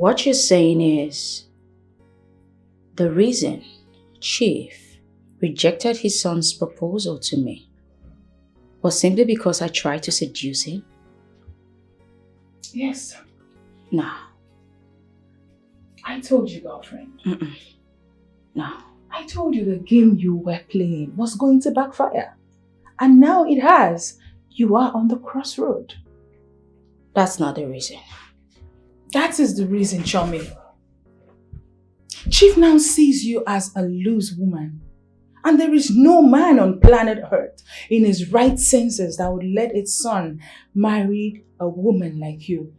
What you're saying is the reason Chief rejected his son's proposal to me was simply because I tried to seduce him? Yes. No. I told you, girlfriend. No. I told you the game you were playing was going to backfire. And now it has. You are on the crossroad. That's not the reason. That is the reason, Chomi. Chief now sees you as a loose woman. And there is no man on planet Earth in his right senses that would let its son marry a woman like you.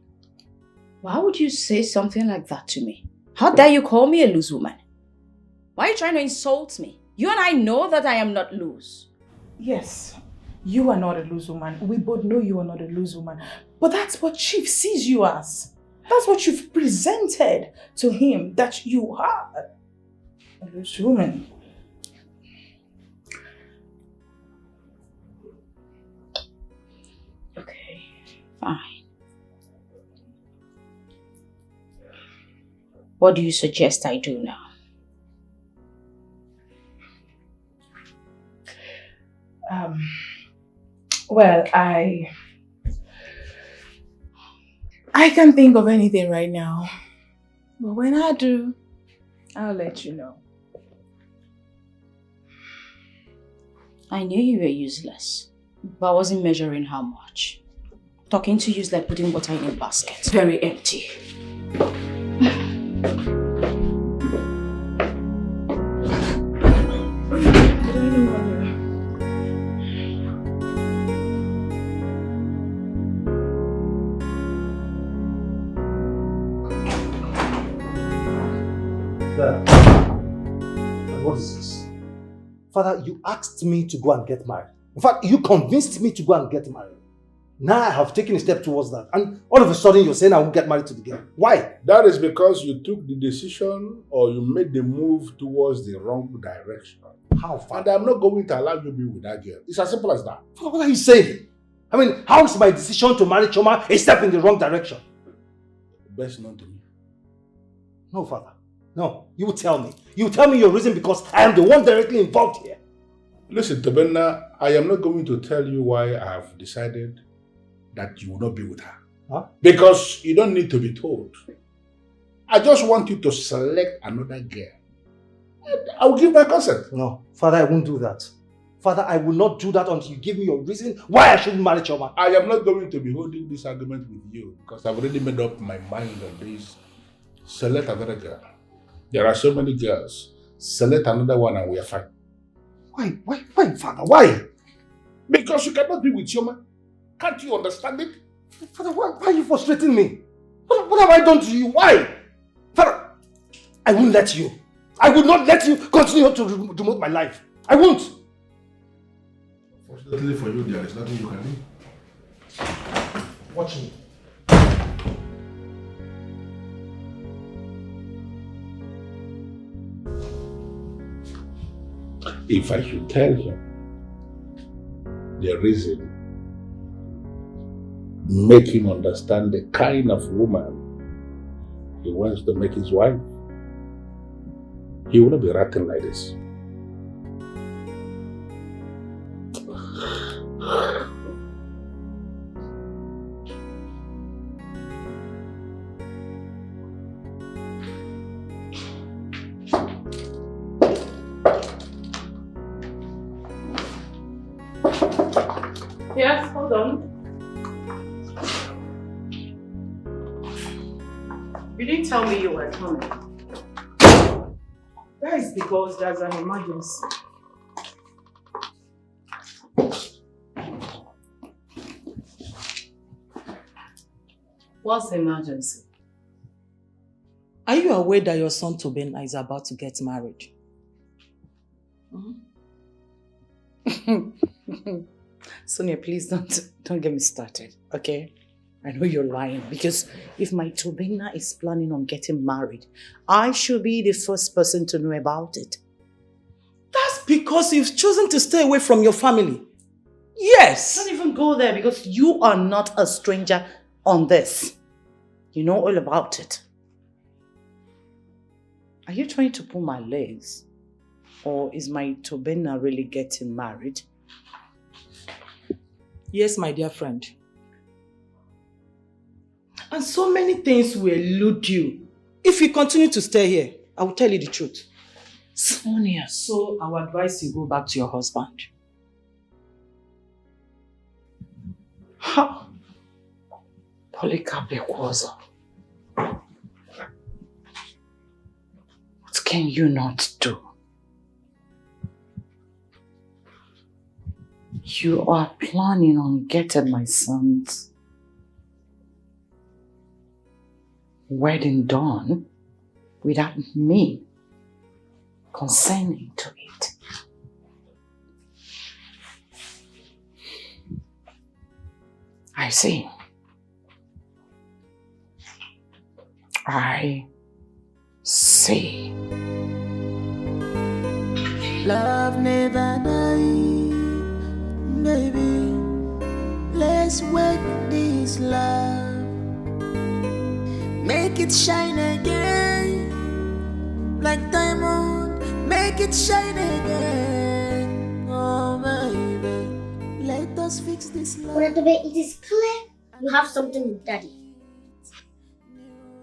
Why would you say something like that to me? How dare you call me a loose woman? Why are you trying to insult me? You and I know that I am not loose. Yes, you are not a loose woman. We both know you are not a loose woman. But that's what Chief sees you as. That's what you've presented to him, that you are a loose woman. Okay, fine. What do you suggest I do now? Well, I can't think of anything right now. But when I do, I'll let you know. I knew you were useless, but I wasn't measuring how much. Talking to you is like putting water in a basket. Very empty. What is this? Father, you asked me to go and get married. In fact, you convinced me to go and get married. Now I have taken a step towards that. And all of a sudden you're saying I won't get married to the girl. Why? That is because you took the decision or you made the move towards the wrong direction. How, Father? And I'm not going to allow you to be with that girl. It's as simple as that. Father, what are you saying? I mean, how is my decision to marry Choma a step in the wrong direction? Best known to me. No, Father. No, you tell me. You tell me your reason because I am the one directly involved here. Listen, Tobenna, I am not going to tell you why I have decided that you will not be with her. Huh? Because you don't need to be told. I just want you to select another girl. And I will give my consent. No, Father, I won't do that. Father, I will not do that until you give me your reason why I shouldn't marry Choma. I am not going to be holding this argument with you because I've already made up my mind on this. Select another girl. There are so many girls. Select another one and we are fine. Why, Father? Why? Because you cannot be with Choma. Can't you understand it? Father, why are you frustrating me? What have I done to you? Why? Father, I won't let you. I will not let you continue to remote my life. I won't. Fortunately for you, there is nothing you can do. Watch me. If I should tell him the reason, make him understand the kind of woman he wants to make his wife, he will not be ratting like this. Yes, hold on. You didn't tell me you were coming. That is because there's an emergency. What's the emergency? Are you aware that your son Tobenna is about to get married? Sonia, please don't get me started, okay? I know you're lying because if my Tobenna is planning on getting married, I should be the first person to know about it. That's because you've chosen to stay away from your family. Yes! Don't even go there because you are not a stranger on this. You know all about it. Are you trying to pull my legs? Or is my Tobena really getting married? Yes, my dear friend. And so many things will elude you. If you continue to stay here, I will tell you the truth. Sonia. So I would advise you go back to your husband. Ha! Polycarp. What can you not do? You are planning on getting my son's wedding done without me consenting to it. I see. I see. Love never dies, baby. Let's wake this love. Make it shine again, like diamond. Make it shine again, oh baby. Let us fix this love. Rosabel, it is clear you have something with Daddy.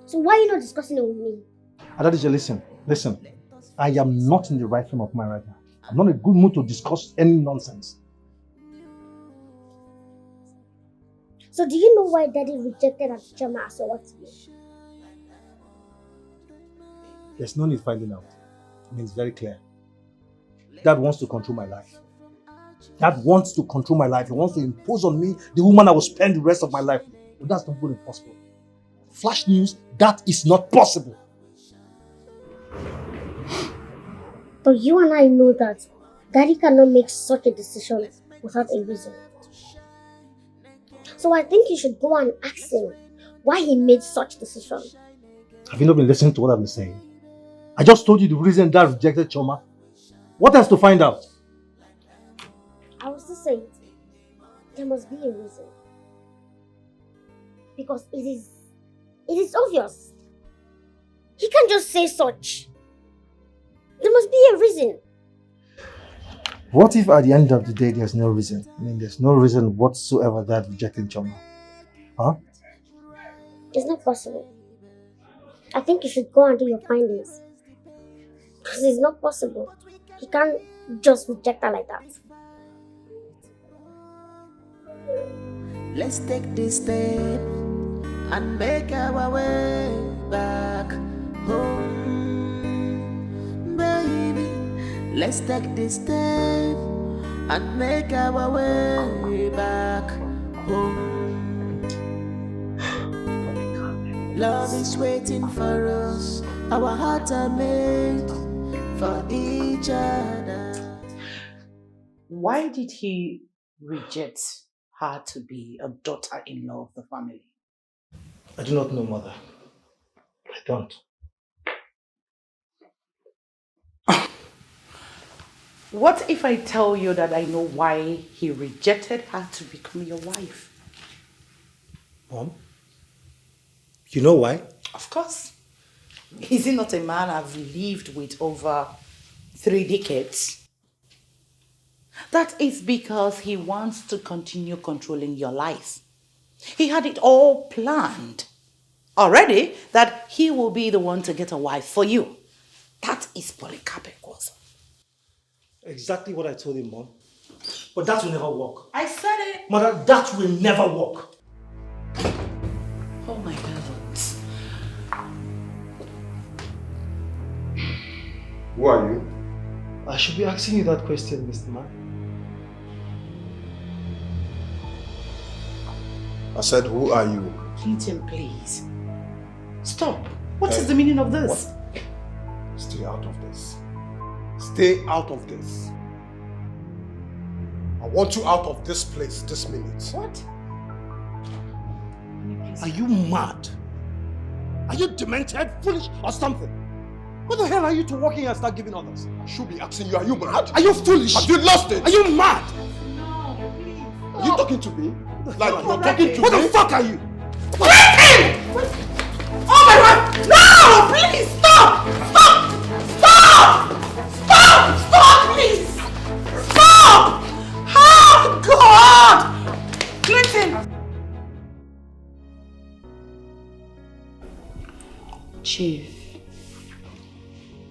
So why are you not discussing it with me? Adadija, listen. I am not in the right frame of mind right now. I'm not in a good mood to discuss any nonsense. So do you know why Daddy rejected our teacher as a what? There's no need finding out. I mean, it's very clear. Dad wants to control my life. Dad wants to control my life. He wants to impose on me the woman I will spend the rest of my life with. But that's not really possible. Flash news, that is not possible. But you and I know that Daddy cannot make such a decision without a reason. So I think you should go and ask him why he made such decision. Have you not been listening to what I've been saying? I just told you the reason Dad rejected Choma. What else to find out? I will still say it. There must be a reason. Because it is obvious. He can't just say such. There must be a reason. What if at the end of the day there's no reason? I mean, there's no reason whatsoever that rejecting Choma. Huh? It's not possible. I think you should go and do your findings. Because it's not possible. He can't just reject her like that. Let's take this step and make our way back home, baby. Let's take this step and make our way back home. Love is waiting for us. Our hearts are made for each other. Why did he reject her to be a daughter-in-law of the family? I do not know, Mother. I don't. What if I tell you that I know why he rejected her to become your wife? Mom? You know why? Of course. Is he not a man I've lived with over 3 decades? That is because he wants to continue controlling your life. He had it all planned already that he will be the one to get a wife for you. That is Polycarp. Exactly what I told him, Mom. But that will never work. I said it. Mother, that will never work. Oh my heavens. Who are you? I should be asking you that question, Mr. Man. I said, who are you? Clinton, please. Stop. What is the meaning of this? What? Stay out of this. Stay out of this. I want you out of this place this minute. What? Are you mad? Are you demented, foolish, or something? What the hell are you two working and start giving others? I should be asking you, are you mad? Are you foolish? Have you lost it? Are you mad? No, please. Are you talking to me? Like you're talking to What me? the fuck are you? Oh my God! No! Please stop! Stop!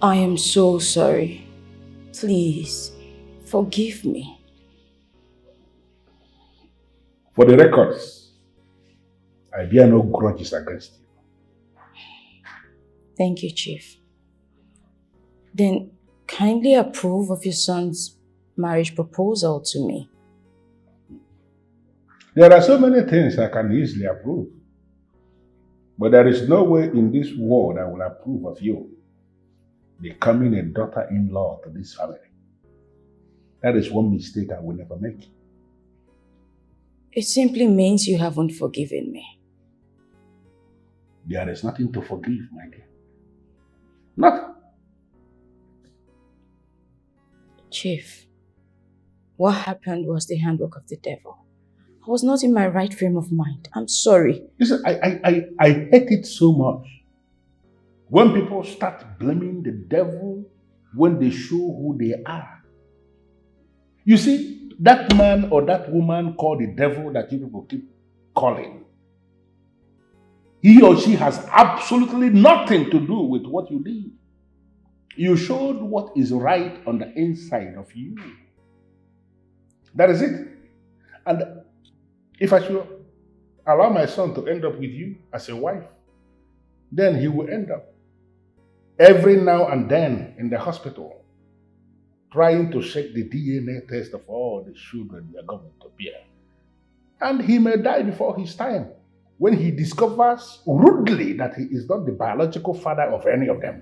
I am so sorry. Please, forgive me. For the records, I bear no grudges against you. Thank you, Chief. Then kindly approve of your son's marriage proposal to me. There are so many things I can easily approve. But there is no way in this world I will approve of you becoming a daughter-in-law to this family. That is one mistake I will never make. It simply means you haven't forgiven me. There is nothing to forgive, my dear. Nothing. Chief, what happened was the handwork of the devil. I was not in my right frame of mind. I'm sorry. Listen, I hate it so much. When people start blaming the devil when they show who they are. You see, that man or that woman called the devil that you people keep calling, he or she has absolutely nothing to do with what you did. You showed what is right on the inside of you. That is it. And if I should allow my son to end up with you as a wife, then he will end up every now and then in the hospital trying to check the DNA test of all the children we are going to bear. And he may die before his time when he discovers rudely that he is not the biological father of any of them.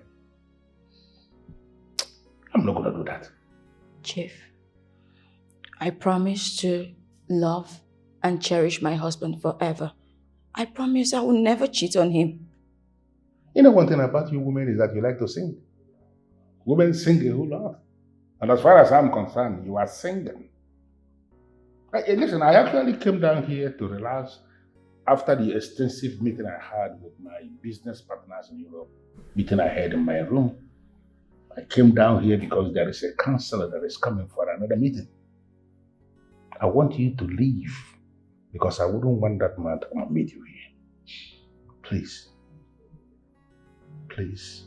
I'm not going to do that. Chief, I promise to love and cherish my husband forever. I promise I will never cheat on him. You know one thing about you women is that you like to sing. Women sing a whole lot. And as far as I'm concerned, you are singing. Listen, I actually came down here to relax after the extensive meeting I had with my business partners in Europe. Meeting I had in my room. I came down here because there is a counselor that is coming for another meeting. I want you to leave because I wouldn't want that man to come and meet you here. Please. Please.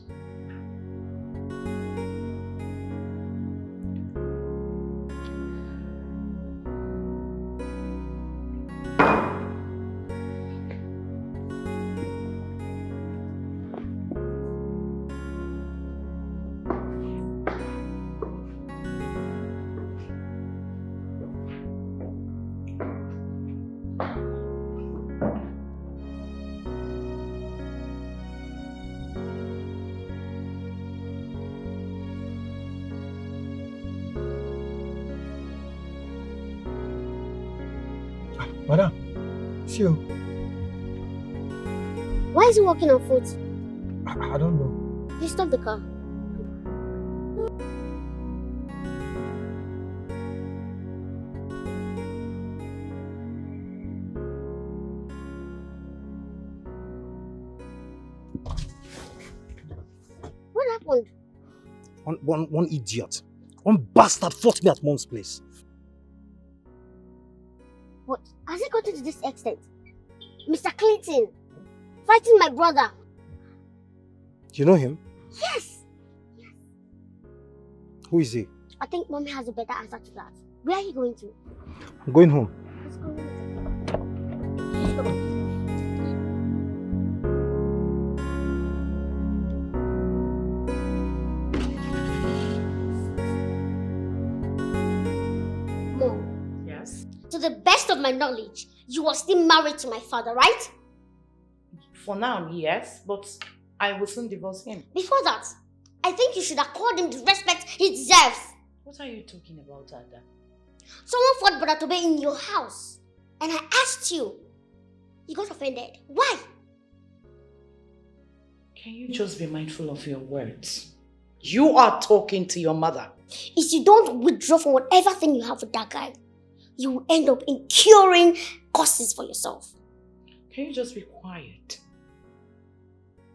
Madam, it's you. Why is he walking on foot? I don't know. Please stop the car. What happened? One idiot. One bastard fought me at mom's place. What? Has it gotten to this extent? Mr. Clinton, fighting my brother. You know him? Yes. Who is he? I think mommy has a better answer to that. Where are you going to? I'm going home. Let's go. Let's go. To the best of my knowledge, you are still married to my father, right? For now, yes, but I will soon divorce him. Before that, I think you should accord him the respect he deserves. What are you talking about, Ada? Someone fought Brother Tobe in your house, and I asked you. You got offended. Why? Can you just be mindful of your words? You are talking to your mother. If you don't withdraw from whatever thing you have with that guy, you will end up incurring causes for yourself. Can you just be quiet?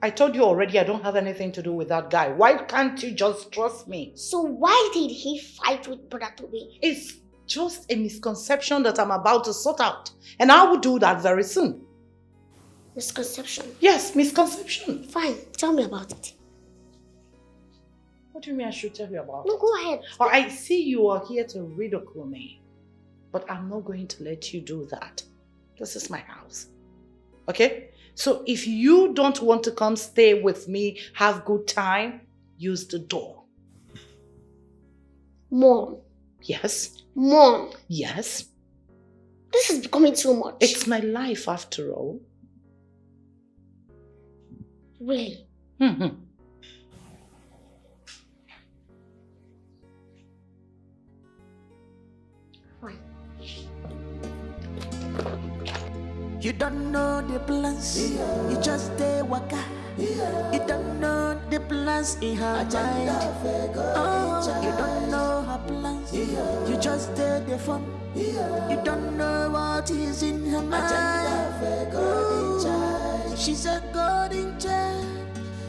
I told you already I don't have anything to do with that guy. Why can't you just trust me? So why did he fight with Brother Tobe? It's just a misconception that I'm about to sort out. And I will do that very soon. Misconception? Yes, misconception. Fine, tell me about it. What do you mean I should tell you about No, it? go ahead. Or I see you are here to ridicule me. But I'm not going to let you do that. This is my house. Okay? So if you don't want to come stay with me, have good time, use the door. Mom. Yes? Mom. Yes? This is becoming too much. It's my life after all. Really? Mm-hmm. You don't know the plans, you just stay waka. You don't know the plans in her mind. Oh, you don't know her plans, you just stay the fun. You don't know what is in her mind. Ooh, she's a golden child.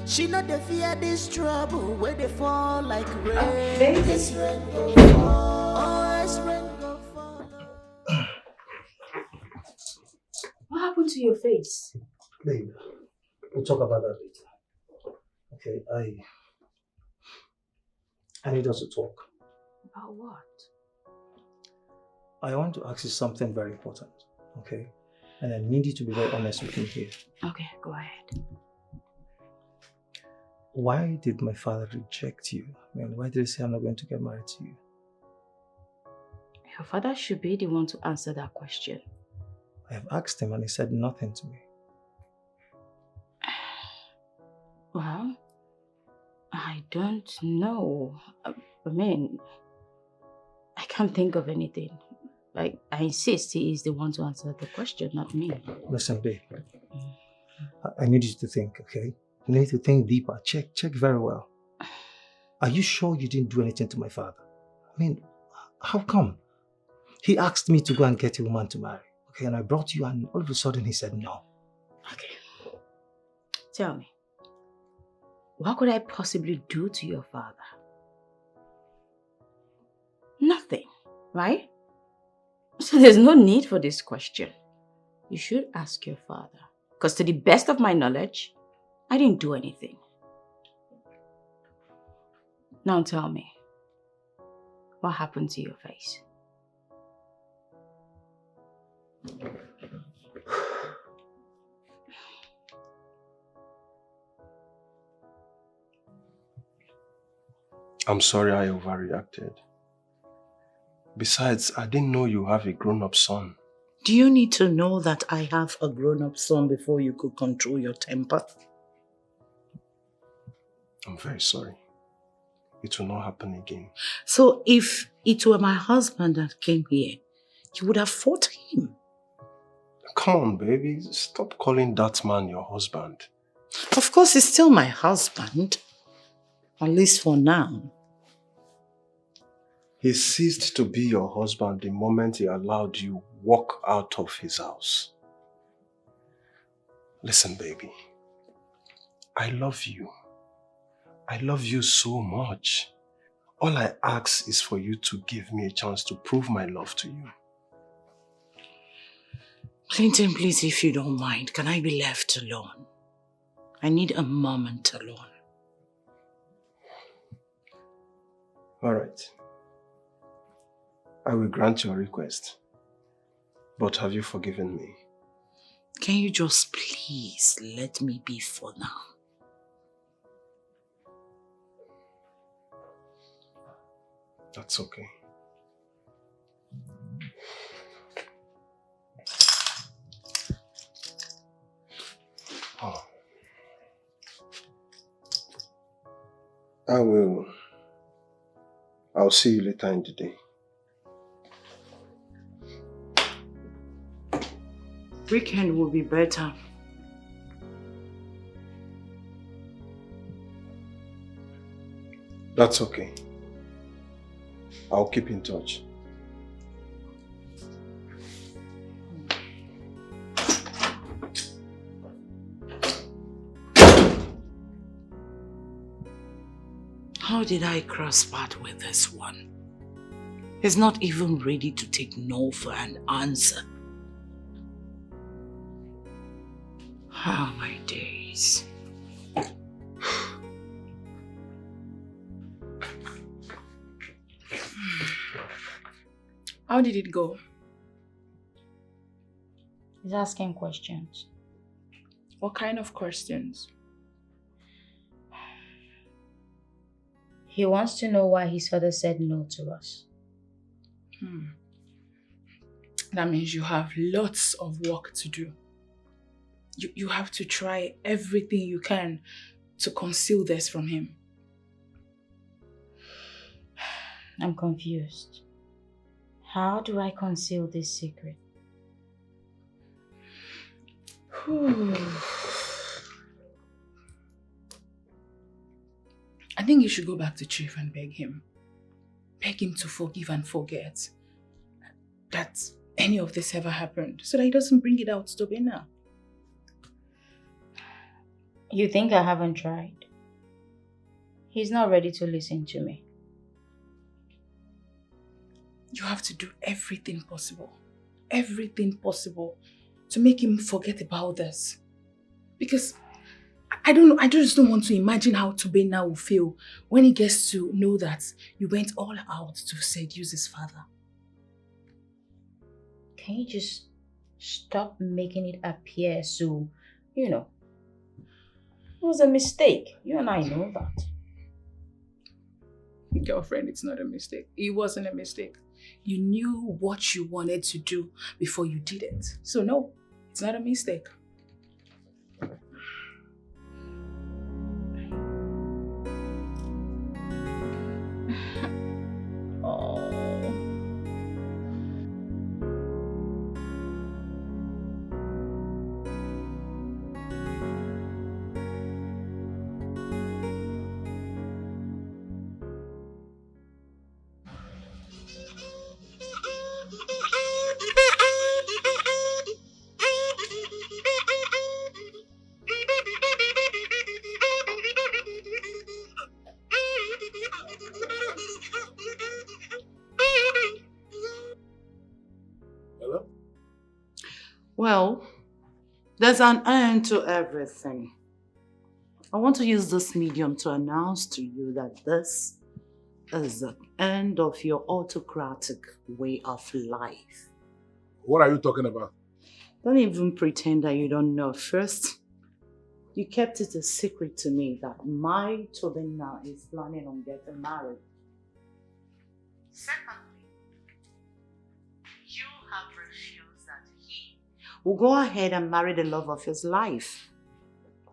She not the fear this trouble where they fall like rain. This rain go fall. Oh, it's rain go fall. What happened to your face? Babe, we'll talk about that later. Okay, I need us to talk. About what? I want to ask you something very important, okay? And I need you to be very honest with me here. Okay, go ahead. Why did my father reject you? I mean, why did he say I'm not going to get married to you? Your father should be the one to answer that question. I have asked him and he said nothing to me. Well, I don't know. I mean, I can't think of anything. Like, I insist he is the one to answer the question, not me. Listen, babe. I need you to think, okay? You need to think deeper. Check very well. Are you sure you didn't do anything to my father? I mean, how come? He asked me to go and get a woman to marry. Okay, and I brought you and all of a sudden he said no. Okay. Tell me, what could I possibly do to your father? Nothing, right? So there's no need for this question. You should ask your father. Because to the best of my knowledge, I didn't do anything. Now tell me, what happened to your face? I'm sorry I overreacted. Besides, I didn't know you have a grown-up son. Do you need to know that I have a grown-up son before you could control your temper? I'm very sorry. It will not happen again. So if it were my husband that came here, you would have fought him. Come on, baby. Stop calling that man your husband. Of course, he's still my husband. At least for now. He ceased to be your husband the moment he allowed you walk out of his house. Listen, baby. I love you. I love you so much. All I ask is for you to give me a chance to prove my love to you. Clinton, please, if you don't mind, can I be left alone? I need a moment alone. All right. I will grant your request. But have you forgiven me? Can you just please let me be for now? That's okay. Oh. I'll see you later in the day. Weekend will be better. That's okay. I'll keep in touch. How did I cross paths with this one? He's not even ready to take no for an answer. Oh, my days. How did it go? He's asking questions. What kind of questions? He wants to know why his father said no to us. That means you have lots of work to do. You have to try everything you can to conceal this from him. I'm confused. How do I conceal this secret? I think you should go back to Chief and beg him. Beg him to forgive and forget that any of this ever happened, so that he doesn't bring it out to Tobena. You think I haven't tried? He's not ready to listen to me. You have to do everything possible to make him forget about this. Because I don't know, I just don't want to imagine how Tobena will feel when he gets to know that you went all out to seduce his father. Can you just stop making it appear so, it was a mistake. You and I know that. Girlfriend, it's not a mistake. It wasn't a mistake. You knew what you wanted to do before you did it. So no, it's not a mistake. Well, there's an end to everything. I want to use this medium to announce to you that this is the end of your autocratic way of life. What are you talking about? Don't even pretend that you don't know. First, you kept it a secret to me that my Tobena is planning on getting married. Secondly, you have refused that he will go ahead and marry the love of his life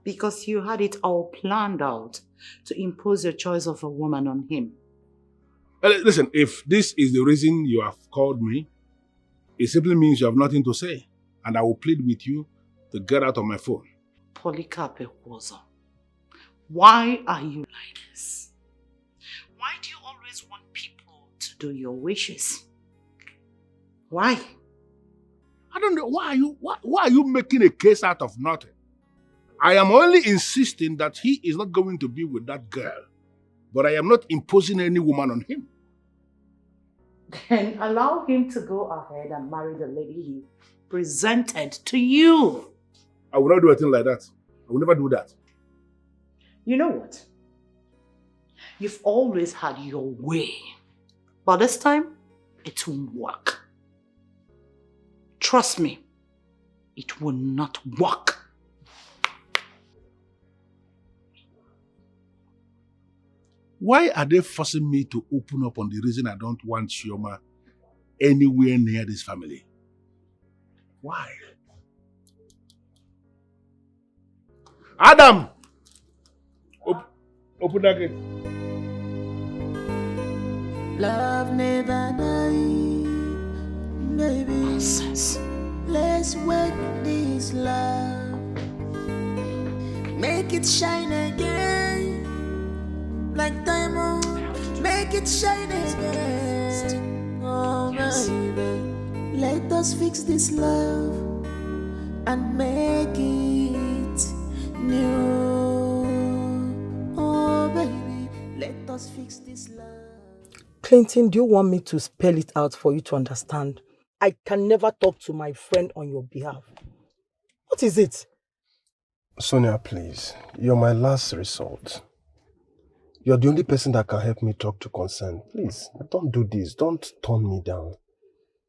because you had it all planned out to impose your choice of a woman on him. Listen, if this is the reason you have called me, it simply means you have nothing to say, and I will plead with you to get out of my phone. Polycarp Ekwozo, why are you like this? Why do you always want people to do your wishes? Why? I don't know. Why are you making a case out of nothing? I am only insisting that he is not going to be with that girl, but I am not imposing any woman on him. Then allow him to go ahead and marry the lady he presented to you. I will not do a thing like that. I will never do that. You know what? You've always had your way, but this time, it won't work. Trust me, it will not work. Why are they forcing me to open up on the reason I don't want Chioma anywhere near this family? Why? Adam! Open that gate. Love never dies, baby. Nonsense. Let's work this love. Make it shine again. Like diamond, make it shine again. Oh, baby. Let us fix this love and make it new. Oh, baby. Let us fix this love. Clinton, do you want me to spell it out for you to understand? I can never talk to my friend on your behalf. What is it? Sonia, please. You're my last resort. You're the only person that can help me talk to consent. Please, don't do this. Don't turn me down.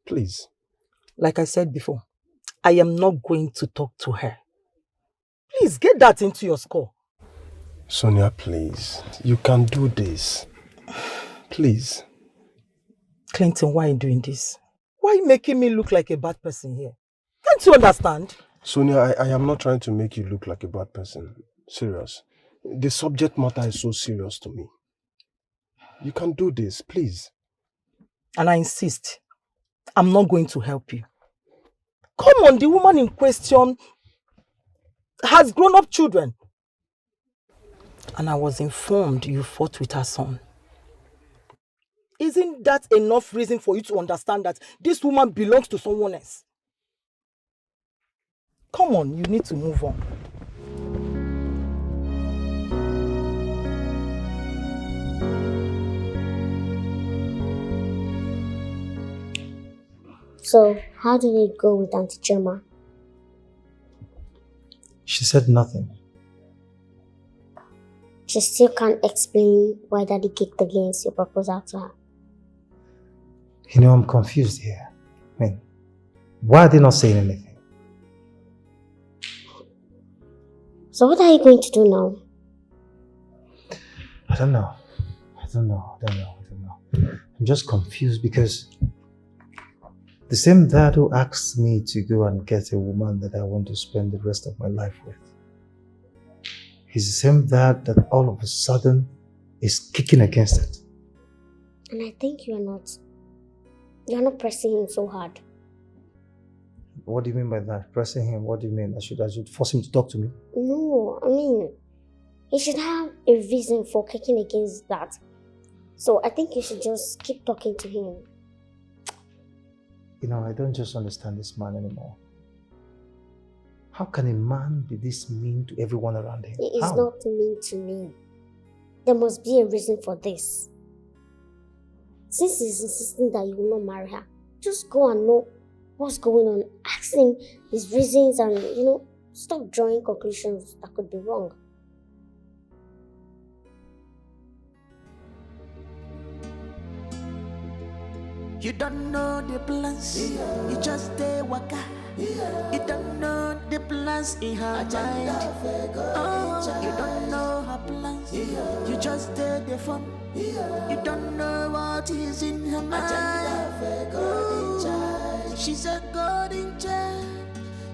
Please. Like I said before, I am not going to talk to her. Please, get that into your score. Sonia, please. You can do this. Please. Clinton, why are you doing this? Why are you making me look like a bad person here? Can't you understand? Sonia, I am not trying to make you look like a bad person. Serious. The subject matter is so serious to me. You can do this, please. And I insist, I'm not going to help you. Come on, the woman in question has grown-up children. And I was informed you fought with her son. Isn't that enough reason for you to understand that this woman belongs to someone else? Come on, you need to move on. So, how did it go with Auntie Choma? She said nothing. She still can't explain why Daddy kicked against your proposal to her. You know, I'm confused here. I mean, why are they not saying anything? So what are you going to do now? I don't know. I'm just confused because the same dad who asked me to go and get a woman that I want to spend the rest of my life with, he's the same dad that all of a sudden is kicking against it. And I think you're not pressing him so hard. What do you mean by that? Pressing him? What do you mean? I should force him to talk to me? No, I mean, he should have a reason for kicking against that. So I think you should just keep talking to him. You know, I don't just understand this man anymore. How can a man be this mean to everyone around him? He is How? not mean to me. There must be a reason for this. Since he's insisting that you will not marry her, just go and know what's going on. Ask him his reasons and, stop drawing conclusions that could be wrong. You don't know the plans, you just stay waka. You don't know the plans in her mind. Oh, you don't know her plans, you just stay the fun. You don't know what is in her mind. Ooh, she's a golden child.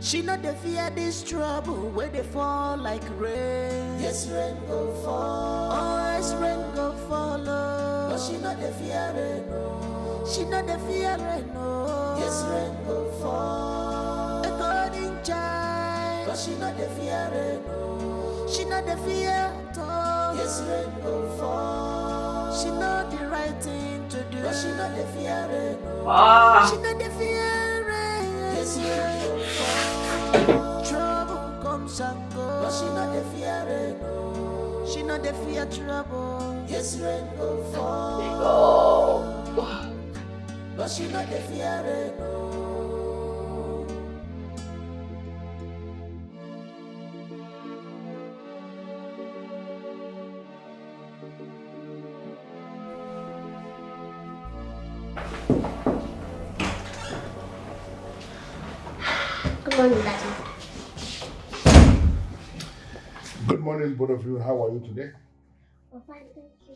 She not the fear this trouble where they fall like rain. Yes, rain go fall. Oh, yes, rain go follow. But she not the fear rain, no. She not the fear rain, no. Yes, rain go fall. A golden child. But she not the fear rain, no. She not the fear at all. Yes, rain go fall. She not the right thing to do. But she not the fear rain, no. She not the fear rain. Yes, rain go fall. Trouble comes and goes, but she not the fear rain, no. She not the fear trouble. Yes, rain go fall. But she not the fear rain, no. Good morning, Daddy. Good morning, both of you. How are you today? Oh, fine, thank you.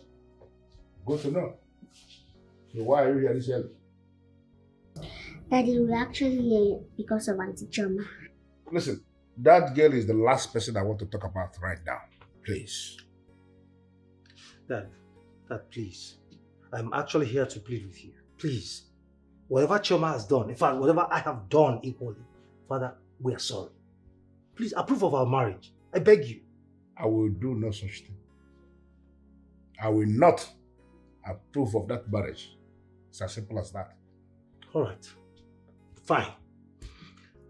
Good to know. So why are you here this early? Daddy, we're actually here because of Auntie Choma. Listen, that girl is the last person I want to talk about right now. Please. Dad, please. I'm actually here to plead with you. Please. Whatever Choma has done, in fact, whatever I have done equally, Father, we are sorry. Please approve of our marriage. I beg you. I will do no such thing. I will not approve of that marriage. It's as simple as that. All right. Fine.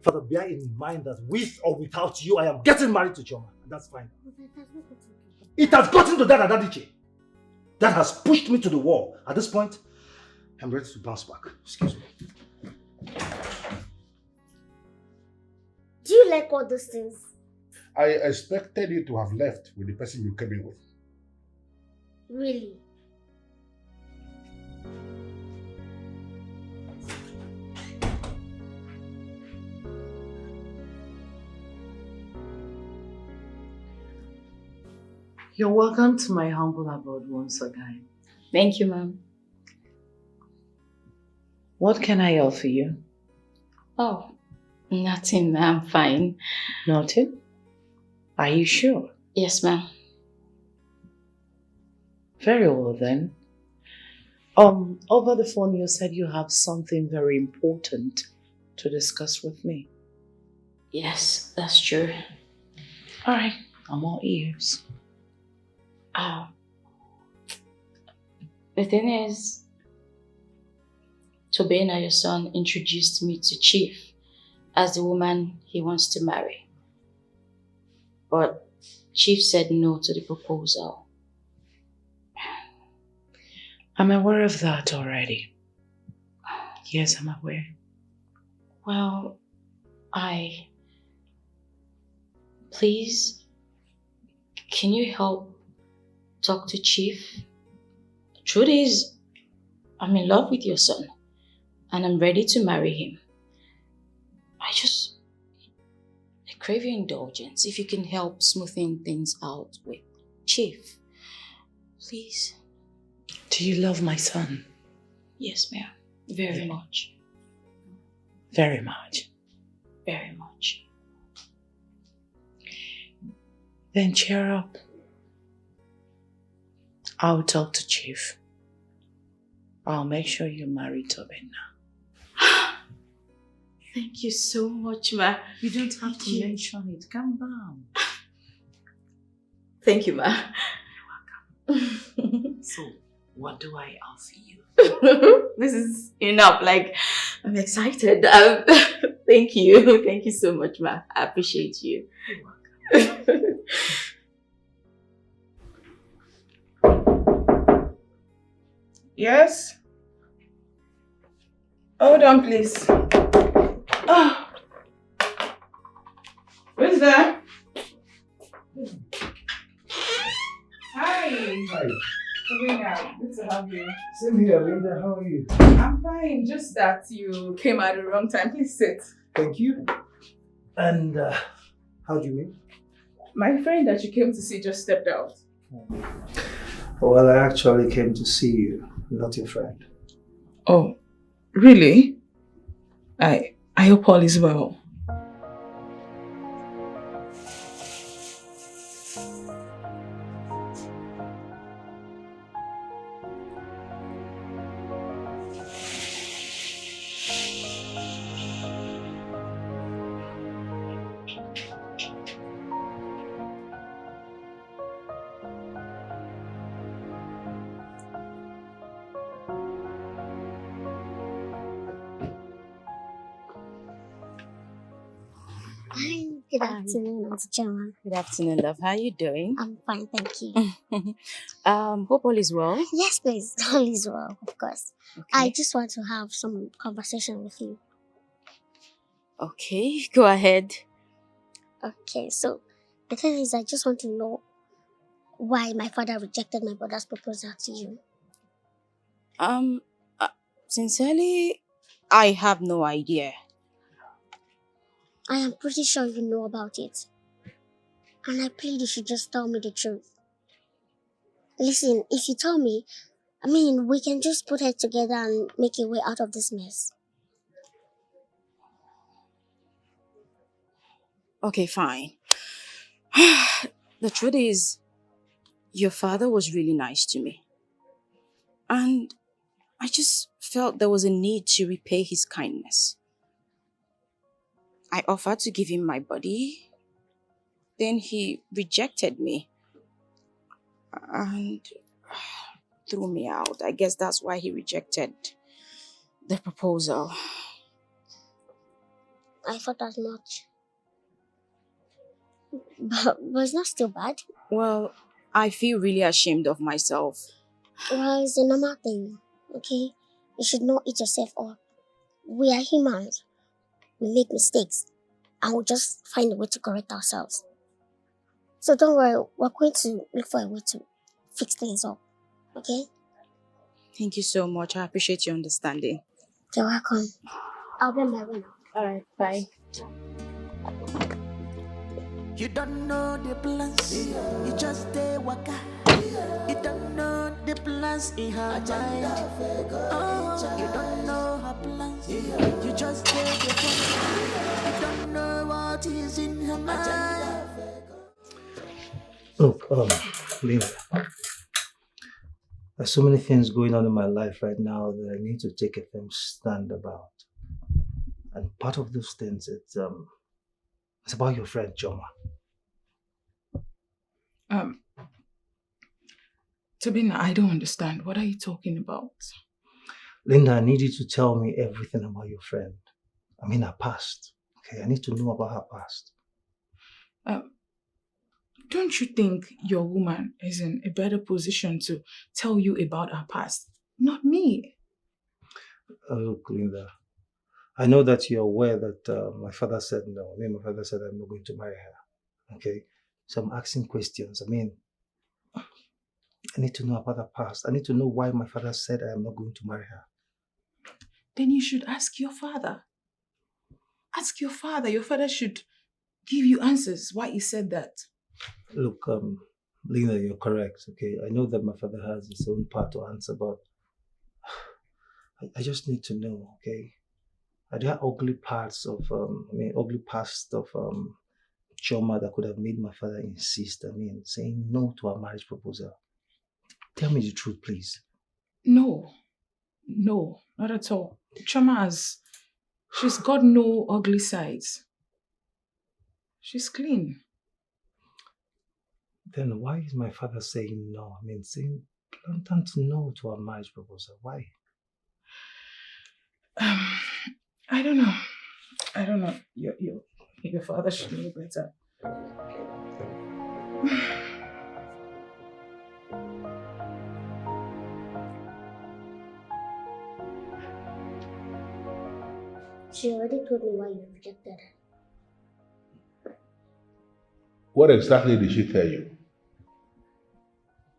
Father, bear in mind that with or without you, I am getting married to Choma. And that's fine. It has gotten to that at Dikeh. That has pushed me to the wall. At this point, I'm ready to bounce back. Excuse me. Do you like all those things? I expected you to have left with the person you came in with. Really? You're welcome to my humble abode once again. Thank you, ma'am. What can I offer you? Oh, nothing, ma'am. Fine. Nothing? Are you sure? Yes, ma'am. Very well then. Over the phone you said you have something very important to discuss with me. Yes, that's true. Alright, I'm all ears. The thing is, Tobena, your son, introduced me to Chief as the woman he wants to marry. But Chief said no to the proposal. I'm aware of that already. Yes, I'm aware. Well, please, can you help talk to Chief? Truth is, I'm in love with your son and I'm ready to marry him. I crave your indulgence if you can help smoothing things out with Chief. Please. Do you love my son? Yes, ma'am. Very much. Very much. Very much. Then cheer up. I'll talk to Chief. I'll make sure you marry Tobena. Thank you so much, ma. You don't have to mention it. Calm down. Thank you, ma. You're welcome. So, what do I offer you? This is enough. Like, I'm excited. Thank you. Thank you so much, ma. I appreciate you. You're welcome. Yes? Hold on, please. Oh. Who's there? Hi. Hi. Serena, good to have you. Same here, Linda. How are you? I'm fine, just that you came at the wrong time. Please sit. Thank you. And how do you mean? My friend that you came to see just stepped out. Well, I actually came to see you, not your friend. Oh, really? I hope all is well. Hi, good afternoon, Auntie Chama. Good afternoon, love. How are you doing? I'm fine, thank you. Hope all is well. Yes, please, all is well, of course. Okay. I just want to have some conversation with you. Okay, go ahead. Okay, so the thing is, I just want to know why my father rejected my brother's proposal to you. Sincerely, I have no idea. I am pretty sure you know about it. And I plead you should just tell me the truth. Listen, if you tell me, we can just put heads together and make a way out of this mess. Okay, fine. The truth is, your father was really nice to me. And I just felt there was a need to repay his kindness. I offered to give him my body. Then he rejected me. And threw me out. I guess that's why he rejected the proposal. I thought as much. But it's not still bad. Well, I feel really ashamed of myself. Well, it's a normal thing, okay? You should not eat yourself up. We are humans. We make mistakes. And we'll just find a way to correct ourselves. So don't worry, we're going to look for a way to fix things up, okay? Thank you so much. I appreciate your understanding. You're welcome. I'll be on my way now. Alright, bye. You don't know the plans, you just stay waka. You don't know the plans in her mind. Oh, you don't know her plans, you just stay the phone. You don't know what is in her mind. Look, Lynn, there's so many things going on in my life right now that I need to take a firm stand about. And part of those things, it's about your friend Joma. Tabina, I don't understand. What are you talking about? Linda, I need you to tell me everything about your friend. I mean her past. Okay, I need to know about her past. Don't you think your woman is in a better position to tell you about her past? Not me. Look, Linda, I know that you're aware that my father said no. I mean, my father said I'm not going to marry her. Okay? So I'm asking questions. I mean, I need to know about her past. I need to know why my father said I am not going to marry her. Then you should ask your father. Ask your father. Your father should give you answers why he said that. Look, Lena, you're correct, okay? I know that my father has his own part to answer, but I just need to know, okay? Are there ugly parts of, ugly past of Choma that could have made my father insist, saying no to a marriage proposal? Tell me the truth, please. No, not at all. Choma she's got no ugly sides. She's clean. Then why is my father saying no? Saying blatant no to a marriage proposal. Why? I don't know. Your father should know better. She already told me why you rejected her. What exactly did she tell you?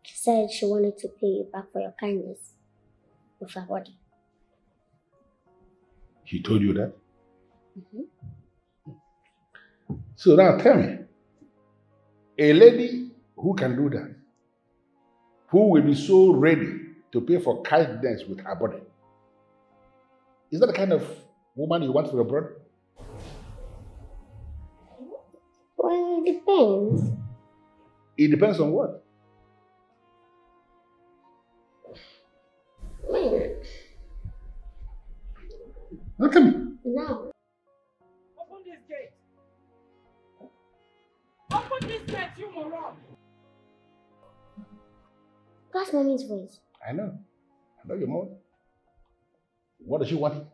She said she wanted to pay you back for your kindness with her body. She told you that? Mm-hmm. So now tell me, a lady who can do that, who will be so ready to pay for kindness with her body, is that the kind of woman you want for your brother? Well, it depends. It depends on what? When? Now tell me. No. Open this gate. Open this gate, you moron. That's mommy's voice. I know your mom. What does she want?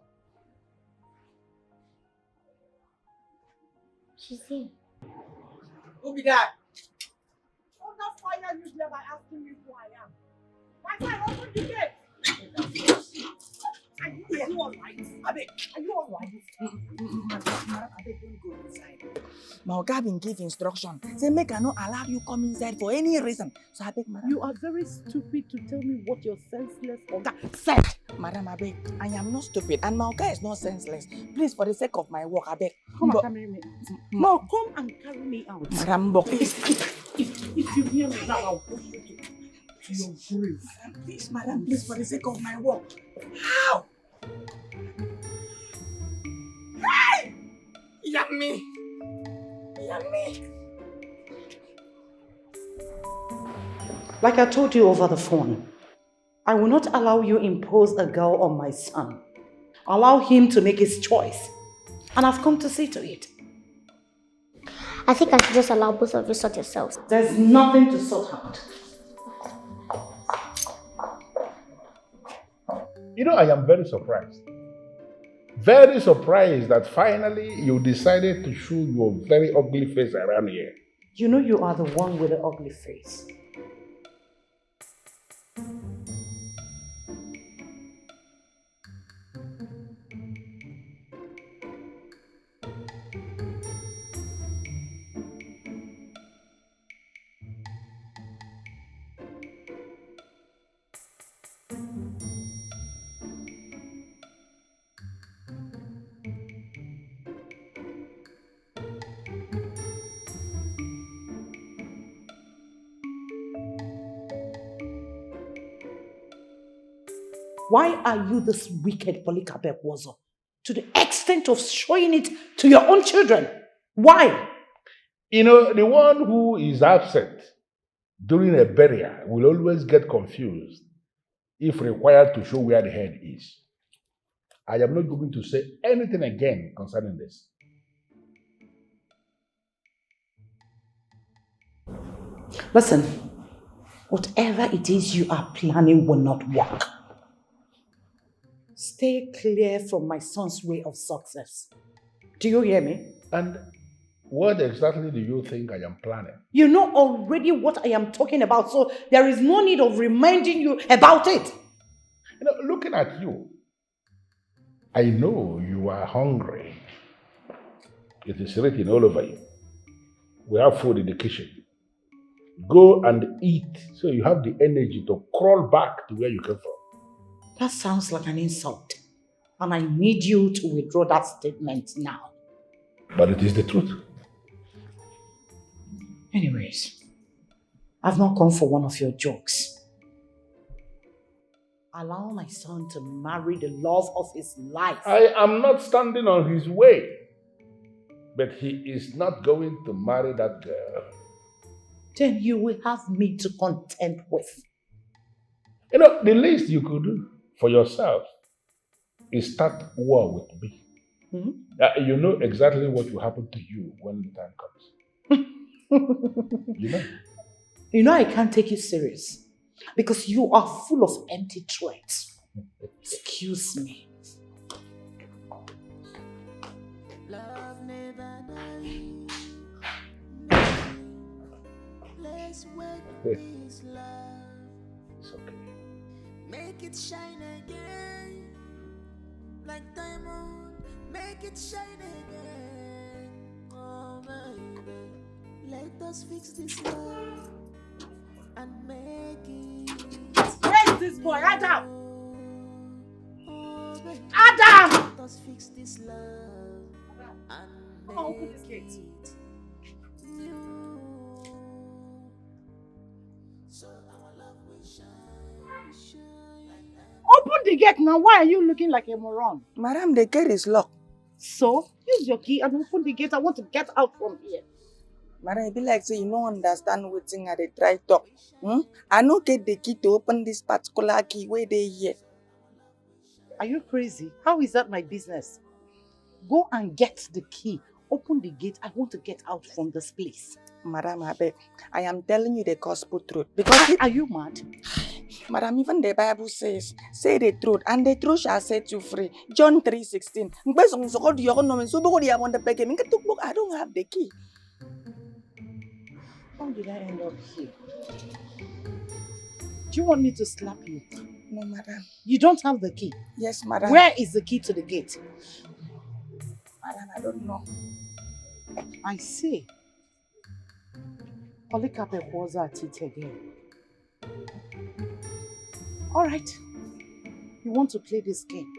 She's here. Who be that? Oh, that fire you there by asking me who I am. My son, open the gate. Are you all right? Abeg, are you all right? Madam, Abeg, don't go inside. My oga been give instruction. Say make I not allow you come inside for any reason. So Abeg, madam. You are very stupid to tell me what your senseless oga said. Madam, Abeg, I am not stupid and my oga is not senseless. Please, for the sake of my work, Abeg. Come and carry me. No, come and carry me out. Madam, if you hear me now, I'll push you to your grave. Madam, please, for the sake of my work. How? Hey! Yummy! Like I told you over the phone, I will not allow you impose a girl on my son. Allow him to make his choice. And I've come to see to it. I think I should just allow both of you sort yourselves. There's nothing to sort out. You know, I am very surprised. Very surprised that finally you decided to show your very ugly face around here. You know you are the one with the ugly face. Why are you this wicked Polycarp Wozo? To the extent of showing it to your own children? Why? You know, the one who is absent during a burial will always get confused if required to show where the head is. I am not going to say anything again concerning this. Listen, whatever it is you are planning will not work. Stay clear from my son's way of success. Do you hear me? And what exactly do you think I am planning? You know already what I am talking about, so there is no need of reminding you about it. You know, looking at you, I know you are hungry. It is written all over you. We have food in the kitchen. Go and eat so you have the energy to crawl back to where you came from. That sounds like an insult. And I need you to withdraw that statement now. But it is the truth. Anyways, I've not come for one of your jokes. Allow my son to marry the love of his life. I am not standing on his way. But he is not going to marry that girl. Then you will have me to contend with. You know, the least you could do for yourself is start war with me. You know exactly what will happen to you when the time comes. You know? You know I can't take you serious because you are full of empty threats. Excuse me. Love never dies. Let's work this love. It's okay. Make it shine again. Like diamond, make it shine again. Oh baby, let us fix this love and make it. Where's this boy? Adam! Oh baby, Adam! let us fix this love and make Open this gate. it new. So our love will shine, shine. Open the gate now. Why are you looking like a moron? Madam, the gate is locked. So, use your key and open the gate. I want to get out from here. Madam, it be like so you don't understand what thing I dey try talk. I no get the key to open this particular key where they here. Are you crazy? How is that my business? Go and get the key. Open the gate. I want to get out from this place. Madam, I am telling you the gospel truth. Because Are you mad? Madam, even the Bible says, say the truth, and the truth shall set you free. John 3:16. I don't have the key. How did I end up here? Do you want me to slap you? No, madam. You don't have the key. Yes, madam. Where is the key to the gate? Madam, I don't know. I see. Polycarp was at it again. Alright. You want to play this game?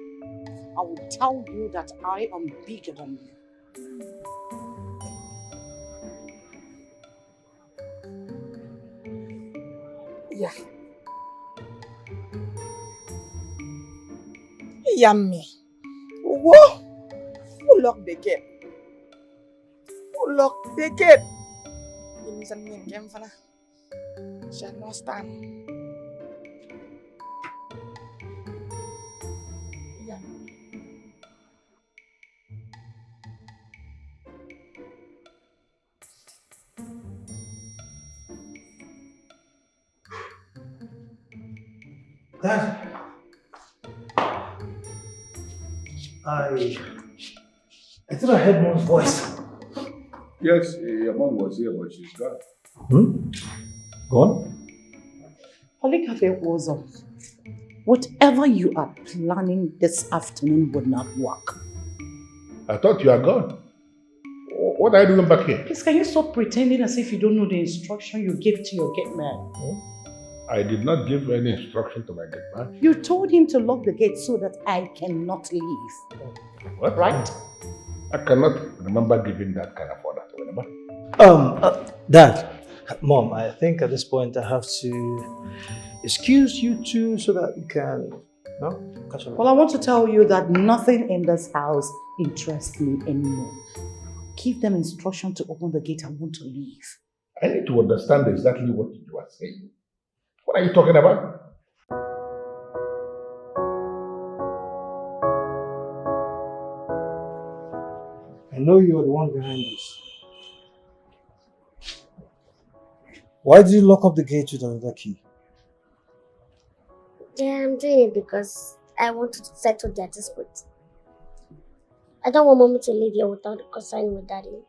I will tell you that I am bigger than you. Yeah. Yummy. Whoa! Who locked the gate? Who locked the gate? Ini sanmin game fana. Shall not stand. Yeah. Dad, I thought I heard Mom's voice. Yes, your mom was here, but she's gone. Gone? Polycarp was whatever you are planning this afternoon would not work. I thought you are gone. What are you doing back here? Please, can you stop pretending as if you don't know the instruction you gave to your gate man? I did not give any instruction to my gate man. You told him to lock the gate so that I cannot leave. What? Right? I cannot remember giving that kind of order. Remember? Dad, Mom, I think at this point I have to excuse you two so that we can No? Catch up. Well, I want to tell you that nothing in this house interests me anymore. Give them instruction to open the gate. I want to leave. I need to understand exactly what you are saying. What are you talking about? I know you're the one behind this. Why did you lock up the gate with another key? Yeah, I'm doing it because I want to settle their dispute. I don't want mommy to leave here without consulting with daddy.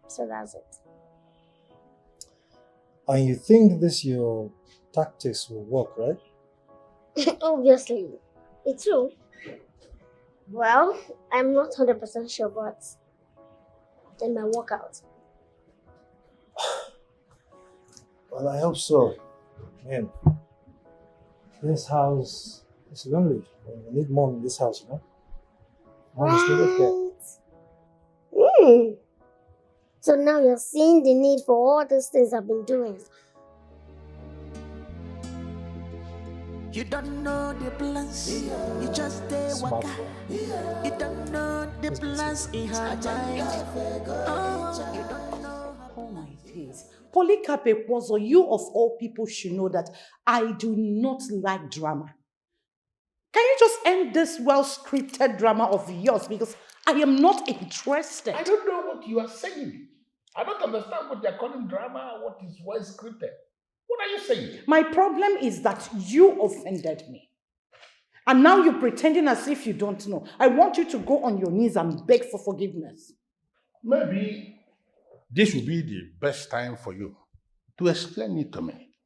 So that's it. And you think your tactics will work, right? Obviously. It's true. Well, I'm not 100% sure, but it might work out. Well, I hope so. Man, this house is lonely. We need mom in this house, you know? Mom is needed there. So now you're seeing the need for all these things I've been doing. You don't know the plans, you just stay waka. You don't know the plans in her mind. Oh, you don't know. Oh my days. Polycarp Ekwozo, you of all people should know that I do not like drama. Can you just end this well-scripted drama of yours because I am not interested? I don't know what you are saying. I don't understand what you're calling drama, what is well scripted. What are you saying? My problem is that you offended me. And now you're pretending as if you don't know. I want you to go on your knees and beg for forgiveness. Maybe this will be the best time for you to explain it to me.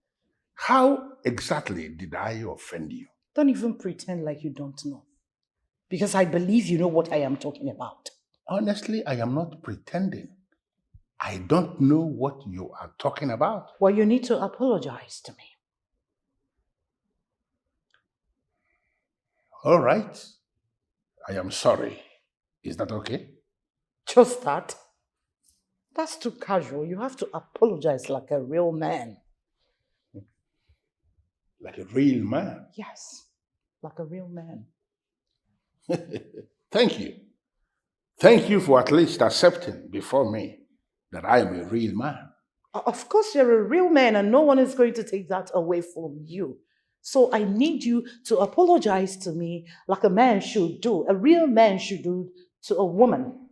How exactly did I offend you? Don't even pretend like you don't know. Because I believe you know what I am talking about. Honestly, I am not pretending. I don't know what you are talking about. Well, you need to apologize to me. All right. I am sorry. Is that okay? Just that? That's too casual. You have to apologize like a real man. Like a real man? Yes, like a real man. Thank you. Thank you for at least accepting before me that I am a real man. Of course you're a real man and no one is going to take that away from you. So I need you to apologize to me like a man should do. A real man should do to a woman.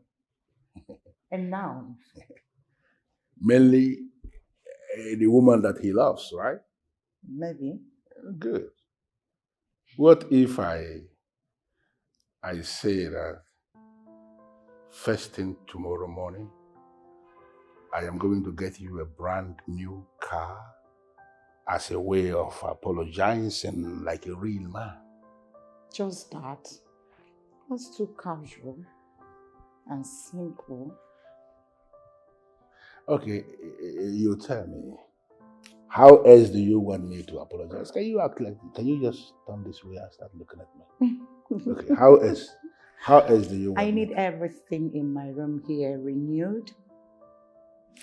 And now? Mainly the woman that he loves, right? Maybe. Good. What if I say that first thing tomorrow morning, I am going to get you a brand new car as a way of apologizing like a real man? Just that. That's too casual and simple. Okay, you tell me. How else do you want me to apologize? Can you just turn this way and start looking at me? Okay, how else do you want I need everything in my room here renewed.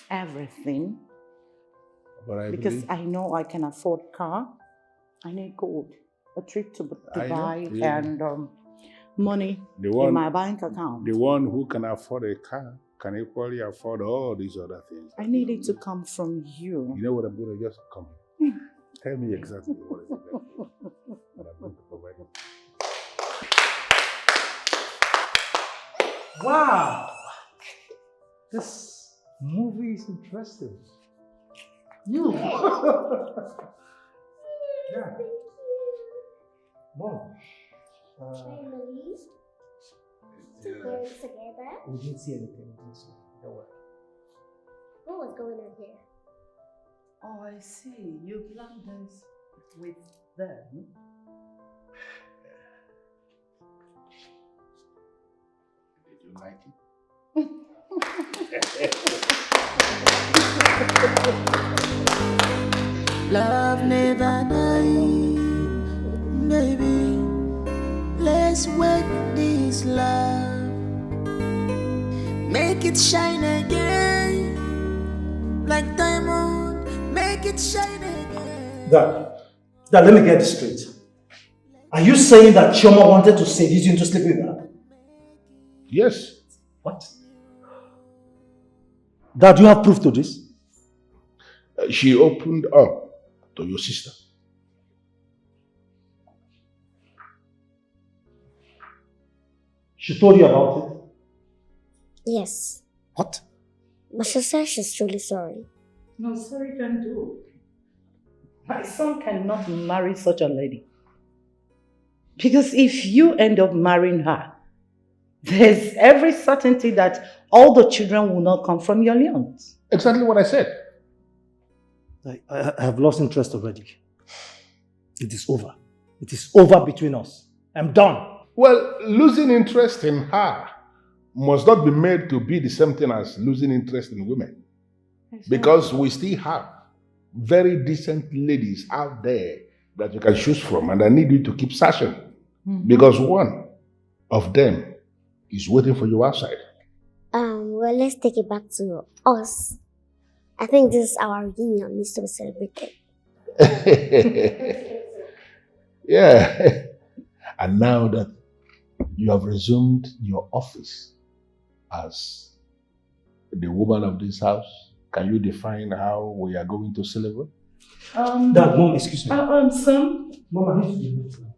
Everything. But because I know I can afford car. I need gold. A trip to Dubai and money in my bank account. The one who can afford a car can equally afford all these other things. I need it to come from you. You know what I'm going to just come here. Tell me exactly what is it that I'm going to provide you. Wow! This movie is interesting. You! Yeah. Mom. Together? We didn't see anything. Don't worry. What was going on here? Oh, I see. You planned this with them. Did you like it? Love never dies, baby. Let's wake this love, make it shine again, like diamond. Make it shine again. Dad, let me get this straight. Are you saying that Chioma wanted to seduce you into sleeping with her? Yes. What? Dad, do you have proof to this? She opened up to your sister. She told you about it? Yes. What? But she said she's truly sorry. No, sorry can do. My son cannot marry such a lady. Because if you end up marrying her, there's every certainty that all the children will not come from your lions. Exactly what I said. I have lost interest already. It is over. It is over between us. I'm done. Well, losing interest in her must not be made to be the same thing as losing interest in women. Because we still have very decent ladies out there that you can choose from, and I need you to keep searching. Because one of them is waiting for you outside. Well, let's take it back to us. I think this is our reunion needs to be celebrated. Yeah. And now that you have resumed your office as the woman of this house, can you define how we are going to celebrate? Dad, Mom, excuse me. Son? Mom, I need to be late now.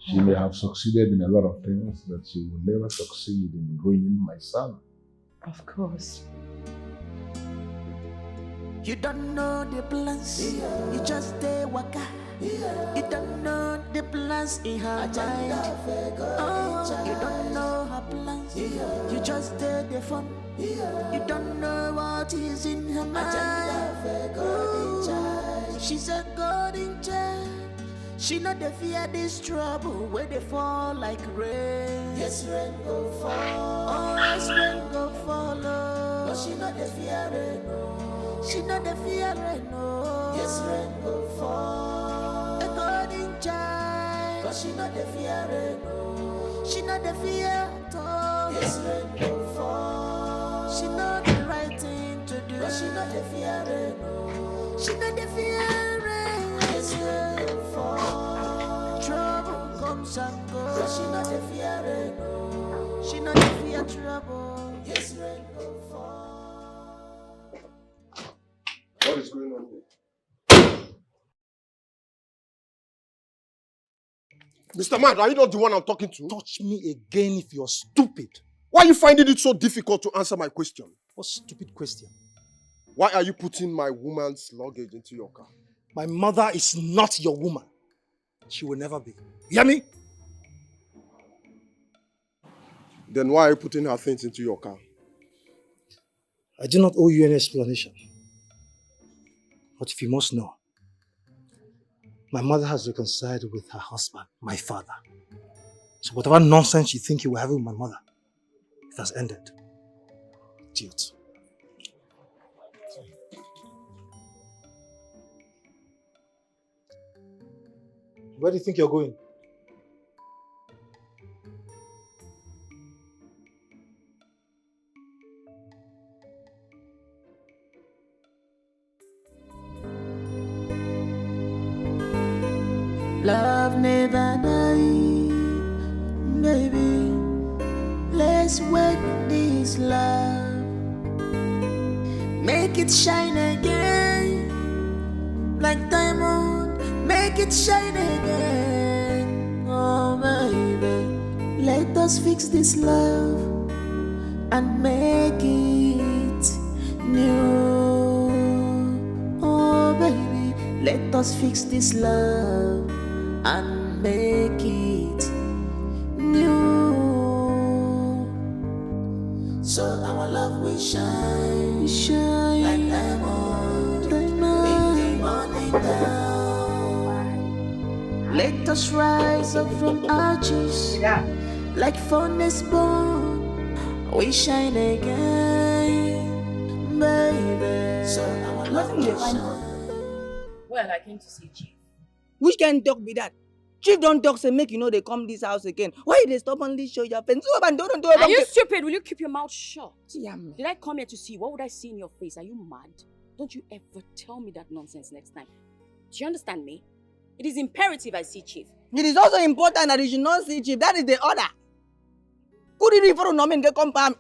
She may have succeeded in a lot of things, but she will never succeed in ruining my son. Of course. You don't know the plans, you just stay waka. You don't know the plans in her mind. Oh, you don't know her plans, you just stay the fun. You don't know what is in her mind. Ooh, she's a golden child. She not the fear this trouble where they fall like rain. Yes, rain go fall. Oh, yes, rain go follow. But she not the fear rain, no. She not the fear rain, no. Yes, rain go fall. A golden child. But she not the fear rain, no. She not the fear at all. Yes, rain go fall. She not the right thing to do. But she not the fear rain, no. She not the fear rain. Yes, rain go fall. Trouble comes and goes. But she not the fear rain, no. She not the fear trouble. Yes, rain go fall. What is going on here? Mr. Man, are you not the one I'm talking to? Touch me again if you're stupid. Why are you finding it so difficult to answer my question? What stupid question? Why are you putting my woman's luggage into your car? My mother is not your woman. She will never be. You hear me? Then why are you putting her things into your car? I do not owe you any explanation. But if you must know, my mother has reconciled with her husband, my father. So whatever nonsense you think you were having with my mother, it has ended. Idiot. Where do you think you're going? Love never dies, baby. Let's wake this love. Make it shine again, like diamond. Make it shine again, oh baby. Let us fix this love and make it new, oh baby. Let us fix this love and make it new. So our love will shine, shine like diamond, diamond. In the morning down. Let us rise up from ashes, like furnace bone. We shine again, baby. So our love will shine. Well, I came to see Chief. Which kind of dog be that? Chief don't talk, say make you know they come this house again. Why they stop only show your face? Are you stupid? Will you keep your mouth shut? Yeah. Did I come here to see you? What would I see in your face? Are you mad? Don't you ever tell me that nonsense next time. Do you understand me? It is imperative I see Chief. It is also important that you should not see Chief. That is the order. Could you refer to no get compound?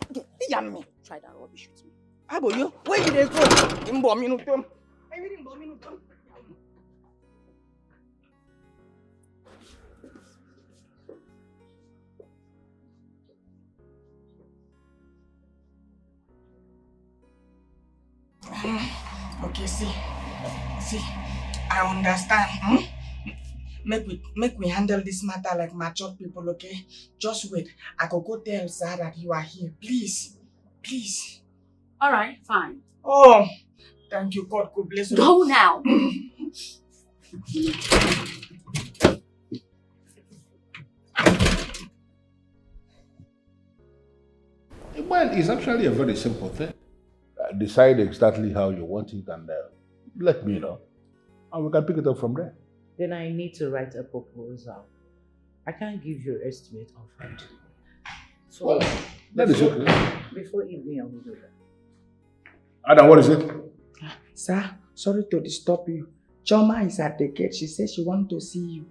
Try that rubbish with me. How about you? Where did they go? I really bomb. Okay, see, I understand. Make we handle this matter like mature people, okay? Just wait. I could go tell Sir that you are here. Please. All right, fine. Oh, thank you. God could bless you. Go now. Well, it's actually a very simple thing. Decide exactly how you want it and let me know. And we can pick it up from there. Then I need to write a proposal. I can't give you an estimate of it. So, well, that is okay. Before evening, I will do that. Adam, what is it? Sir, sorry to disturb you. Choma is at the gate. She says she wants to see you.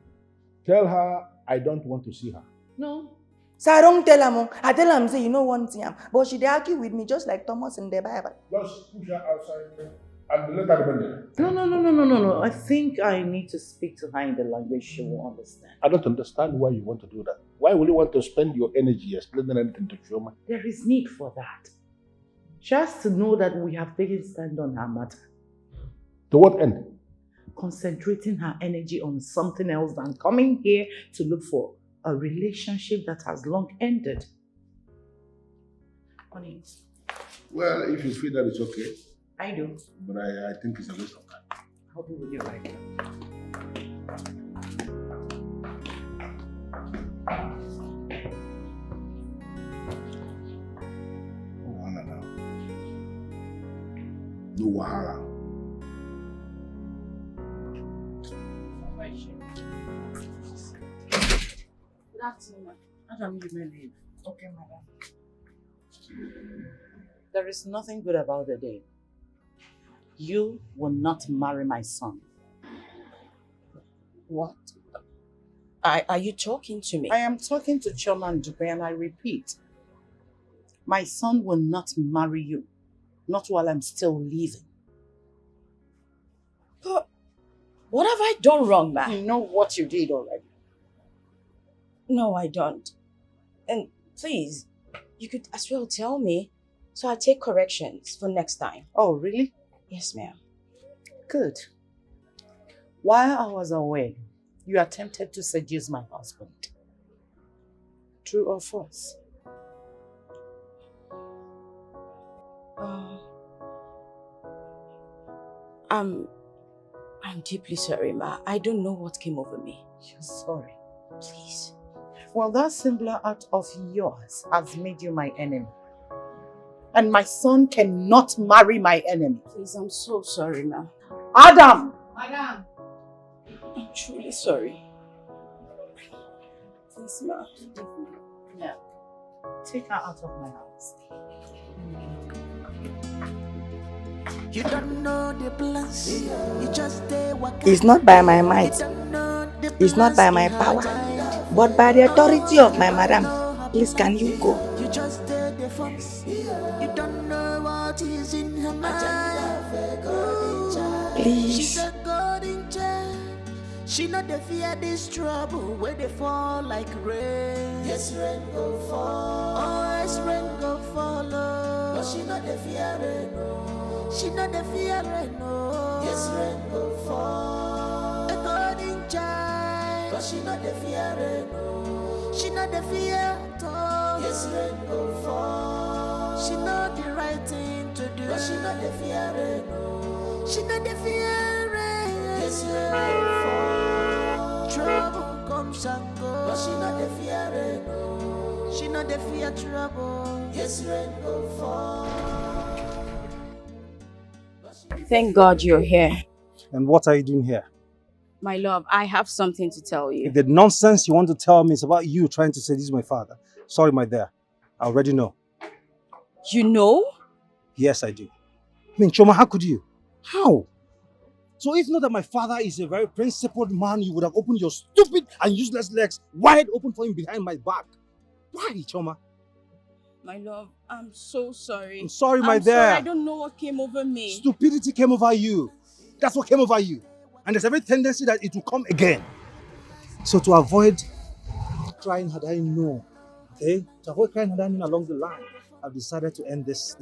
Tell her I don't want to see her. No. Sir, I don't tell her. I tell her, say, you know one thing. But she argue with me just like Thomas in the Bible. Just push her outside and let her remain there. No. I think I need to speak to her in the language she will understand. I don't understand why you want to do that. Why would you want to spend your energy explaining anything to Choma? There is need for that. She has to know that we have taken stand on her matter. To what end? Concentrating her energy on something else than coming here to look for a relationship that has long ended. Honey. Well, if you feel that it's okay. I do. But I think it's a waste of time. I'll be with you right now. No wahala. Good afternoon. Adam, you may leave. Okay, madam. There is nothing good about the day. You will not marry my son. What? Are you talking to me? I am talking to Choma and Dikeh, and I repeat, my son will not marry you. Not while I'm still living. But what have I done wrong, ma? You know what you did already. No, I don't. And please, you could as well tell me so I take corrections for next time. Oh, really? Yes, ma'am. Good. While I was away, you attempted to seduce my husband. True or false? I'm deeply sorry, ma. I don't know what came over me. You're sorry. Please. Well, that singular act of yours has made you my enemy. And my son cannot marry my enemy. Please, I'm so sorry, ma. Adam! Madam! I'm truly sorry. Please, ma. No. Take her out of my house. You don't know the plans. You just stay walking. It's not by my might. It's not by my power. But by the authority of my madam. Please, can you go? You just stay the force. You don't know what is in her mind. Please. She's a God in charge. She not the fear this trouble where they fall like rain. Yes, rain go fall. Oh, yes, rain go follow. But she not the fear rain, no. She not the fear rain, no. Yes, rain go fall. A God in charge. But she not the fear rain, no. She not the fear at all. Yes, rain go fall. She know the right thing to do. But she not the fear rain, no. She not the fear rain. Yes, rain go fall. Trouble comes and goes. But she not the fear rain, no. She not the fear trouble. Yes, rain go fall. Thank God you're here. And what are you doing here? My love, I have something to tell you. If the nonsense you want to tell me is about you trying to say this is my father, sorry, my dear. I already know. You know? Yes, I do. I mean, Choma, how could you? How? So if not that my father is a very principled man, you would have opened your stupid and useless legs wide open for him behind my back. Why, Choma? My love, I'm so sorry. I'm sorry, my I'm dear. sorry, I don't know what came over me. Stupidity came over you. That's what came over you. And there's every tendency that it will come again. So to avoid crying had I known, okay? To avoid crying had I known along the line, I've decided to end this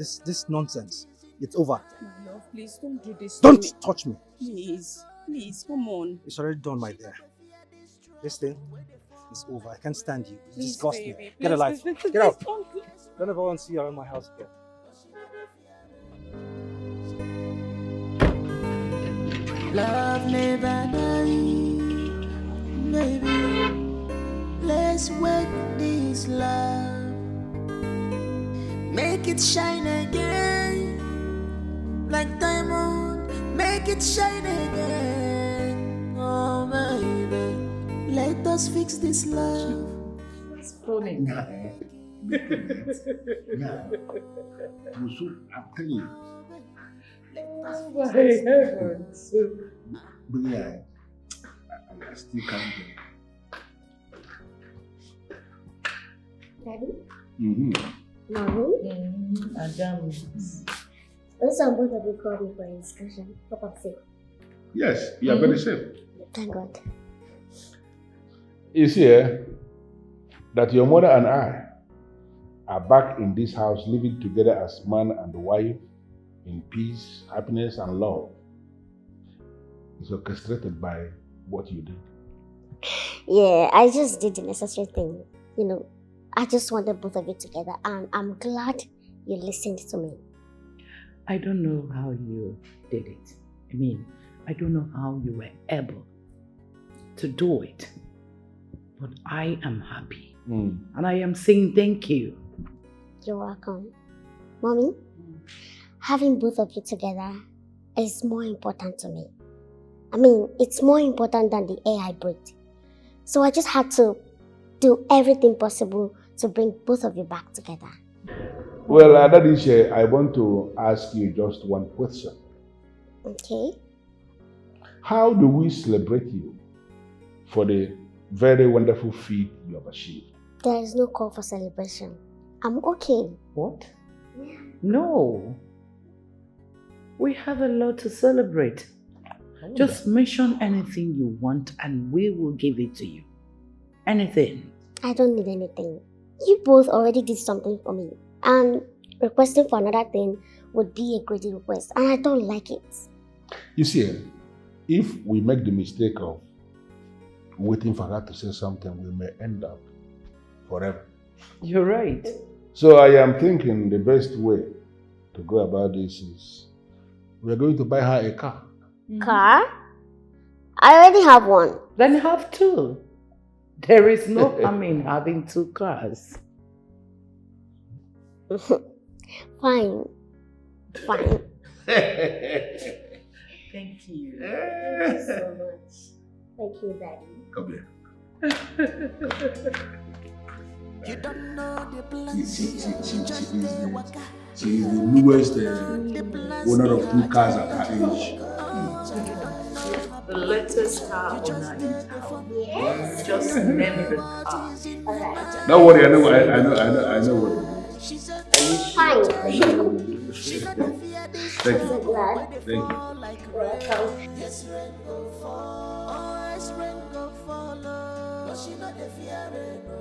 nonsense. It's over. My love, please don't do this Don't to me. touch me. Please, come on. It's already done, my dear. This thing is over. I can't stand you. You Please, disgust me. baby, Get a please, life. please, please, Get out. don't do- Don't ever want to see you around my house again. Love never dies, baby. Let's work this love, make it shine again, like diamond. Make it shine again, oh baby. Let us fix this love. It's funny. I'm telling you. Oh my heavens. But yeah, I still can't get it. Daddy? Mm-hmm. Mommy? Adam. Also, both of you called me for a discussion. Hope I'm safe. Yes, you are very safe. Thank God. It's here that your mother and I are back in this house living together as man and wife in peace, happiness, and love. It's orchestrated by what you did. Yeah, I just did the necessary thing. You know, I just wanted both of you together, and I'm glad you listened to me. I don't know how you did it. I mean, I don't know how you were able to do it. But I am happy. And I am saying thank you. You're welcome. Mommy, having both of you together is more important to me. I mean, it's more important than the air I breathe. So I just had to do everything possible to bring both of you back together. Well, Adadisha, I want to ask you just one question. Okay? How do we celebrate you for the very wonderful feat you have achieved? There is no call for celebration. I'm okay. What? No. We have a lot to celebrate. Just mention anything you want and we will give it to you. Anything. I don't need anything. You both already did something for me. And requesting for another thing would be a great request. And I don't like it. You see, if we make the mistake of waiting for her to say something, we may end up forever. You're right. So I am thinking the best way to go about this is we are going to buy her a car. Car? I already have one. Then have two. There is no harm in having two cars. Fine. Fine. Thank you. Thank you so much. Thank you, Daddy. Come here. You don't know the plans. She's the newest owner of two cars at her age. The latest car owner in town. Yes. Just name the car. Don't worry, I know what to do. Fine. Thank you. So glad. Thank you. Welcome. Yes, rain go fall. Oh, yes, rain go follow. But she not the fear rain, no.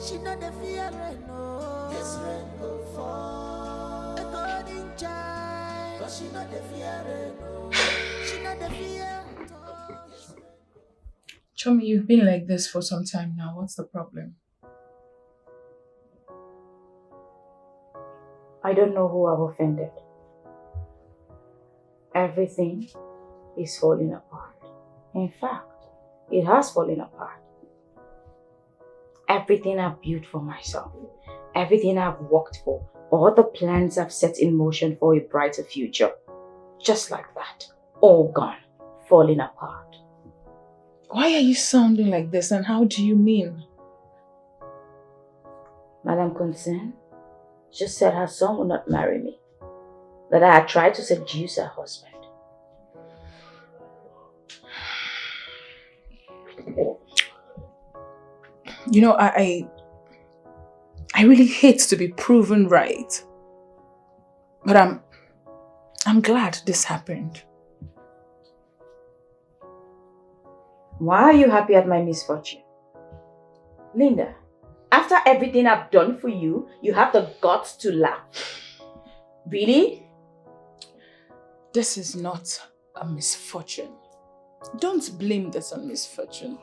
She not the fear rain, no. Yes, rain go fall. According child. But she not the fear rain, no. She not the fear. Chomi, you've been like this for some time now. What's the problem? I don't know who I've offended. Everything is falling apart. In fact, it has fallen apart. Everything I've built for myself, everything I've worked for, all the plans I've set in motion for a brighter future, just like that, all gone, falling apart. Why are you sounding like this and how do you mean? Madam Concern just said her son will not marry me. That I had tried to seduce her husband. You know, I really hate to be proven right. But I'm glad this happened. Why are you happy at my misfortune? Linda, after everything I've done for you, you have the guts to laugh. Really? This is not a misfortune. Don't blame this on misfortune.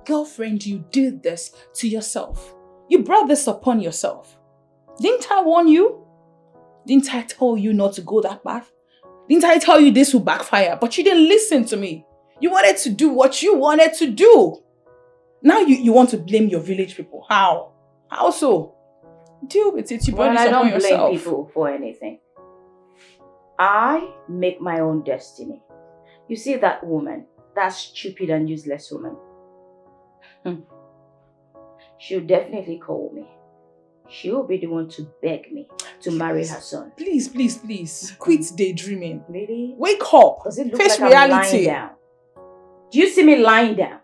Girlfriend, you did this to yourself. You brought this upon yourself. Didn't I warn you? Didn't I tell you not to go that path? Didn't I tell you this would backfire? But you didn't listen to me. You wanted to do what you wanted to do. Now you want to blame your village people. How? How so? Deal with it. You brought this upon yourself. I don't blame people for anything. I make my own destiny. You see that woman, that stupid and useless woman. She'll definitely call me. She'll be the one to beg me to marry her son. Please, please, please. Quit daydreaming. Really? Wake up. Does it look Face like reality. I'm lying down? Do you see me lying down?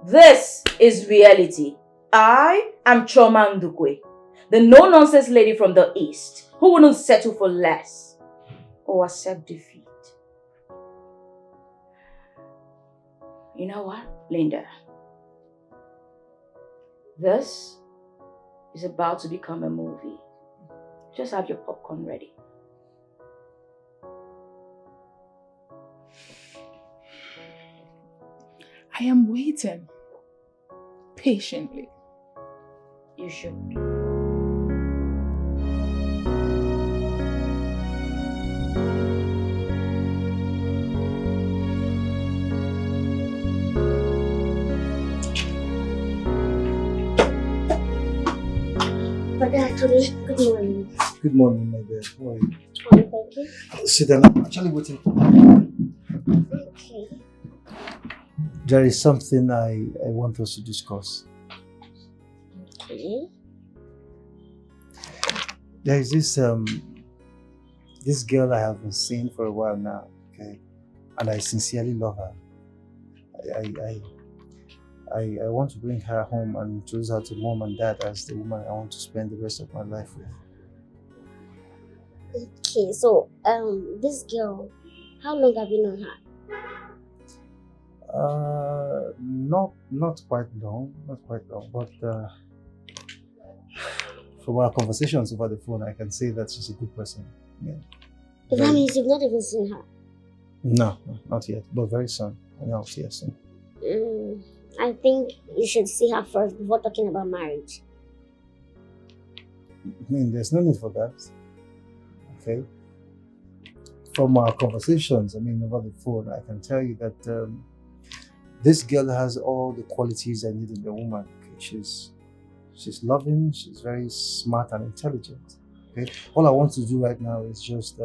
This is reality. I am Choma Ndukwe, the no-nonsense lady from the East who wouldn't settle for less or accept defeat. You know what, Linda? This is about to become a movie. Just have your popcorn ready. I am waiting patiently. You should. But actually, good morning. Good morning, my dear. How are you? Thank you. Sit down. I'm actually waiting. Okay. There is something I want us to discuss. Okay. There is this girl I have been seeing for a while now, okay? And I sincerely love her. I want to bring her home and introduce her to mom and dad as the woman I want to spend the rest of my life with. Okay, so this girl, how long have you known her? Not quite long, but from our conversations over the phone, I can say that she's a good person. Yeah. That means you've not even seen her? No, not yet, but very soon. I'll see her soon. I think you should see her first before talking about marriage. I mean, there's no need for that. Okay? From our conversations, over the phone, I can tell you that this girl has all the qualities I need in a woman. Okay? She's loving, she's very smart and intelligent. Okay? All I want to do right now is just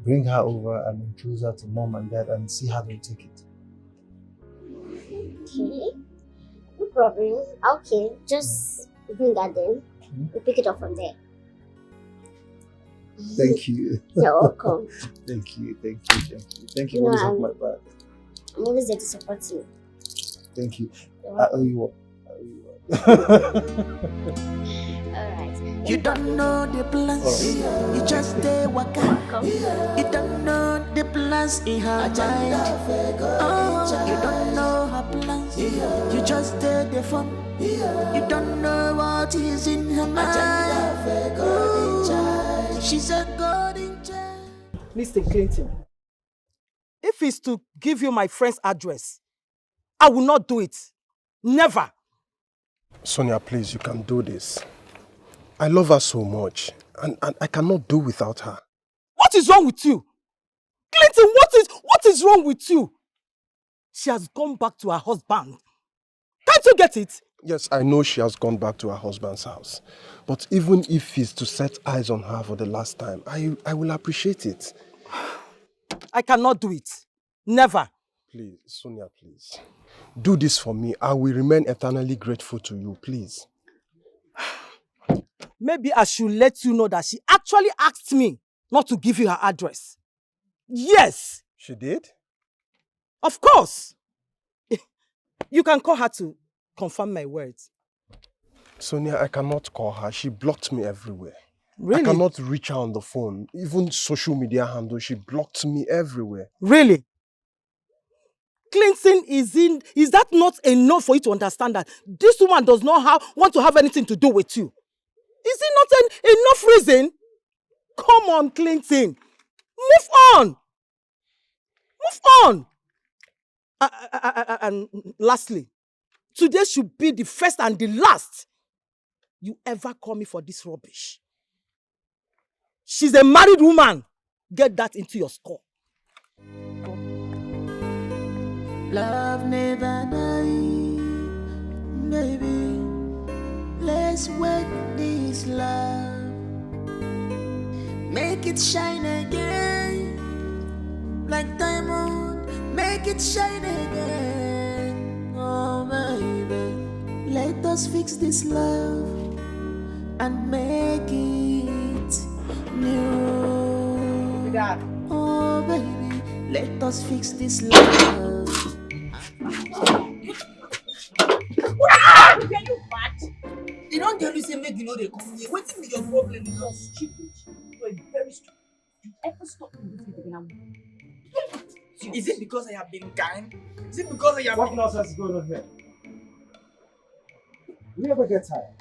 bring her over and introduce her to mom and dad and see how they take it. Okay, no problem. Okay, just bring that in. We'll pick it up from there. Thank you. You're welcome. Thank you. Thank you. Always have my back. I'm always there to support you. Thank you. I owe you one. Alright. You don't know the plans, you just stay waka. You don't know the plans in her mind. Oh, you don't know her plans, you just stay the fun. You don't know what is in her mind. Ooh, she's a golden child. Mr. Clinton, if it's to give you my friend's address, I will not do it. Never. Sonia, please, you can do this. I love her so much, and I cannot do without her. What is wrong with you? Clinton, what is wrong with you? She has gone back to her husband. Can't you get it? Yes, I know she has gone back to her husband's house. But even if he's to set eyes on her for the last time, I will appreciate it. I cannot do it. Never. Please, Sonia, please. Do this for me. I will remain eternally grateful to you, please. Maybe I should let you know that she actually asked me not to give you her address. Yes. She did? Of course. You can call her to confirm my words. Sonia, I cannot call her. She blocked me everywhere. Really? I cannot reach her on the phone. Even social media handle, she blocked me everywhere. Really? Cleansing is that not enough for you to understand that this woman does not want to have anything to do with you? Is it not enough reason? Come on, Clinton. Move on. Move on. And lastly, today should be the first and the last you ever call me for this rubbish. She's a married woman. Get that into your skull. Love never dies, baby. Let's work this love, make it shine again, like diamond. Make it shine again, oh baby. Let us fix this love and make it new. Oh baby, let us fix this love. Are you mad? They don't tell you say make you know they come here. What's your problem? You're stupid. You're very stupid. You ever stop me with me? Is it because I have been kind? Is it because I have What been... nonsense is going on here? Do you ever get tired?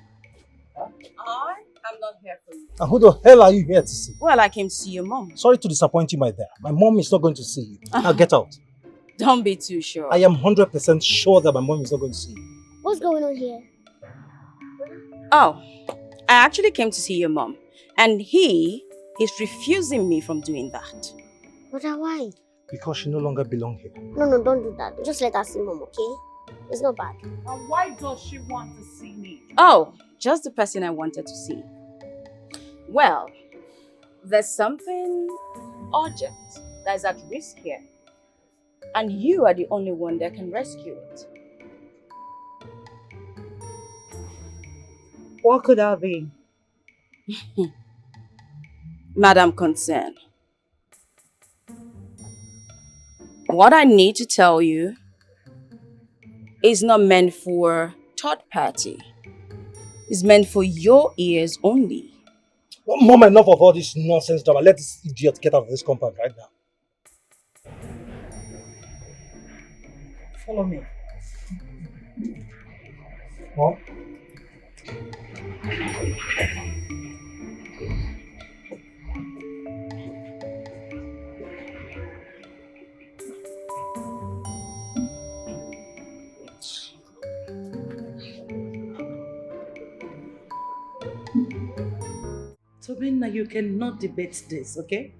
Huh? I am not here for you. And who the hell are you here to see? Well, I came to see your mom. Sorry to disappoint you, my dear. My mom is not going to see you. Now get out. Don't be too sure. I am 100% sure that my mom is not going to see you. What's going on here? Oh, I actually came to see your mom. And he's refusing me from doing that. But why? Because she no longer belongs here. No, don't do that. Just let her see mom, okay? It's not bad. And why does she want to see me? Oh, just the person I wanted to see. Well, there's something urgent that is at risk here. And you are the only one that can rescue it. What could that be? Madam Concern, what I need to tell you is not meant for third party. It's meant for your ears only. Well, Mom, enough of all this nonsense drama. Let this idiot get out of this compound right now. Follow me. Mom? Tobina, you cannot debate this, okay?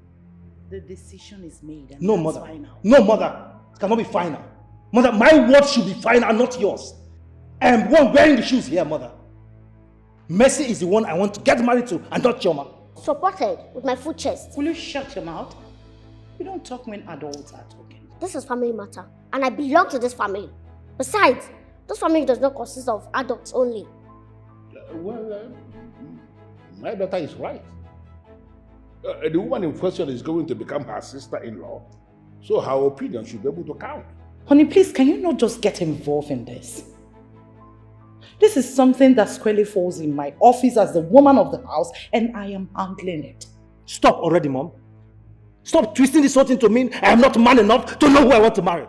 The decision is made and No, that's mother. final. No, mother. It cannot be final. Mother, my words should be final, not yours. I am the one wearing the shoes here, mother. Mercy is the one I want to get married to, and not Chioma. Supported with my full chest. Will you shut your mouth? We don't talk when adults are talking. This is family matter, and I belong to this family. Besides, this family does not consist of adults only. My daughter is right. The woman in question is going to become her sister-in-law, so her opinion should be able to count. Honey, please, can you not just get involved in this? This is something that squarely falls in my office as the woman of the house, and I am handling it. Stop already, Mom. Stop twisting this whole thing to mean I am not man enough to know who I want to marry.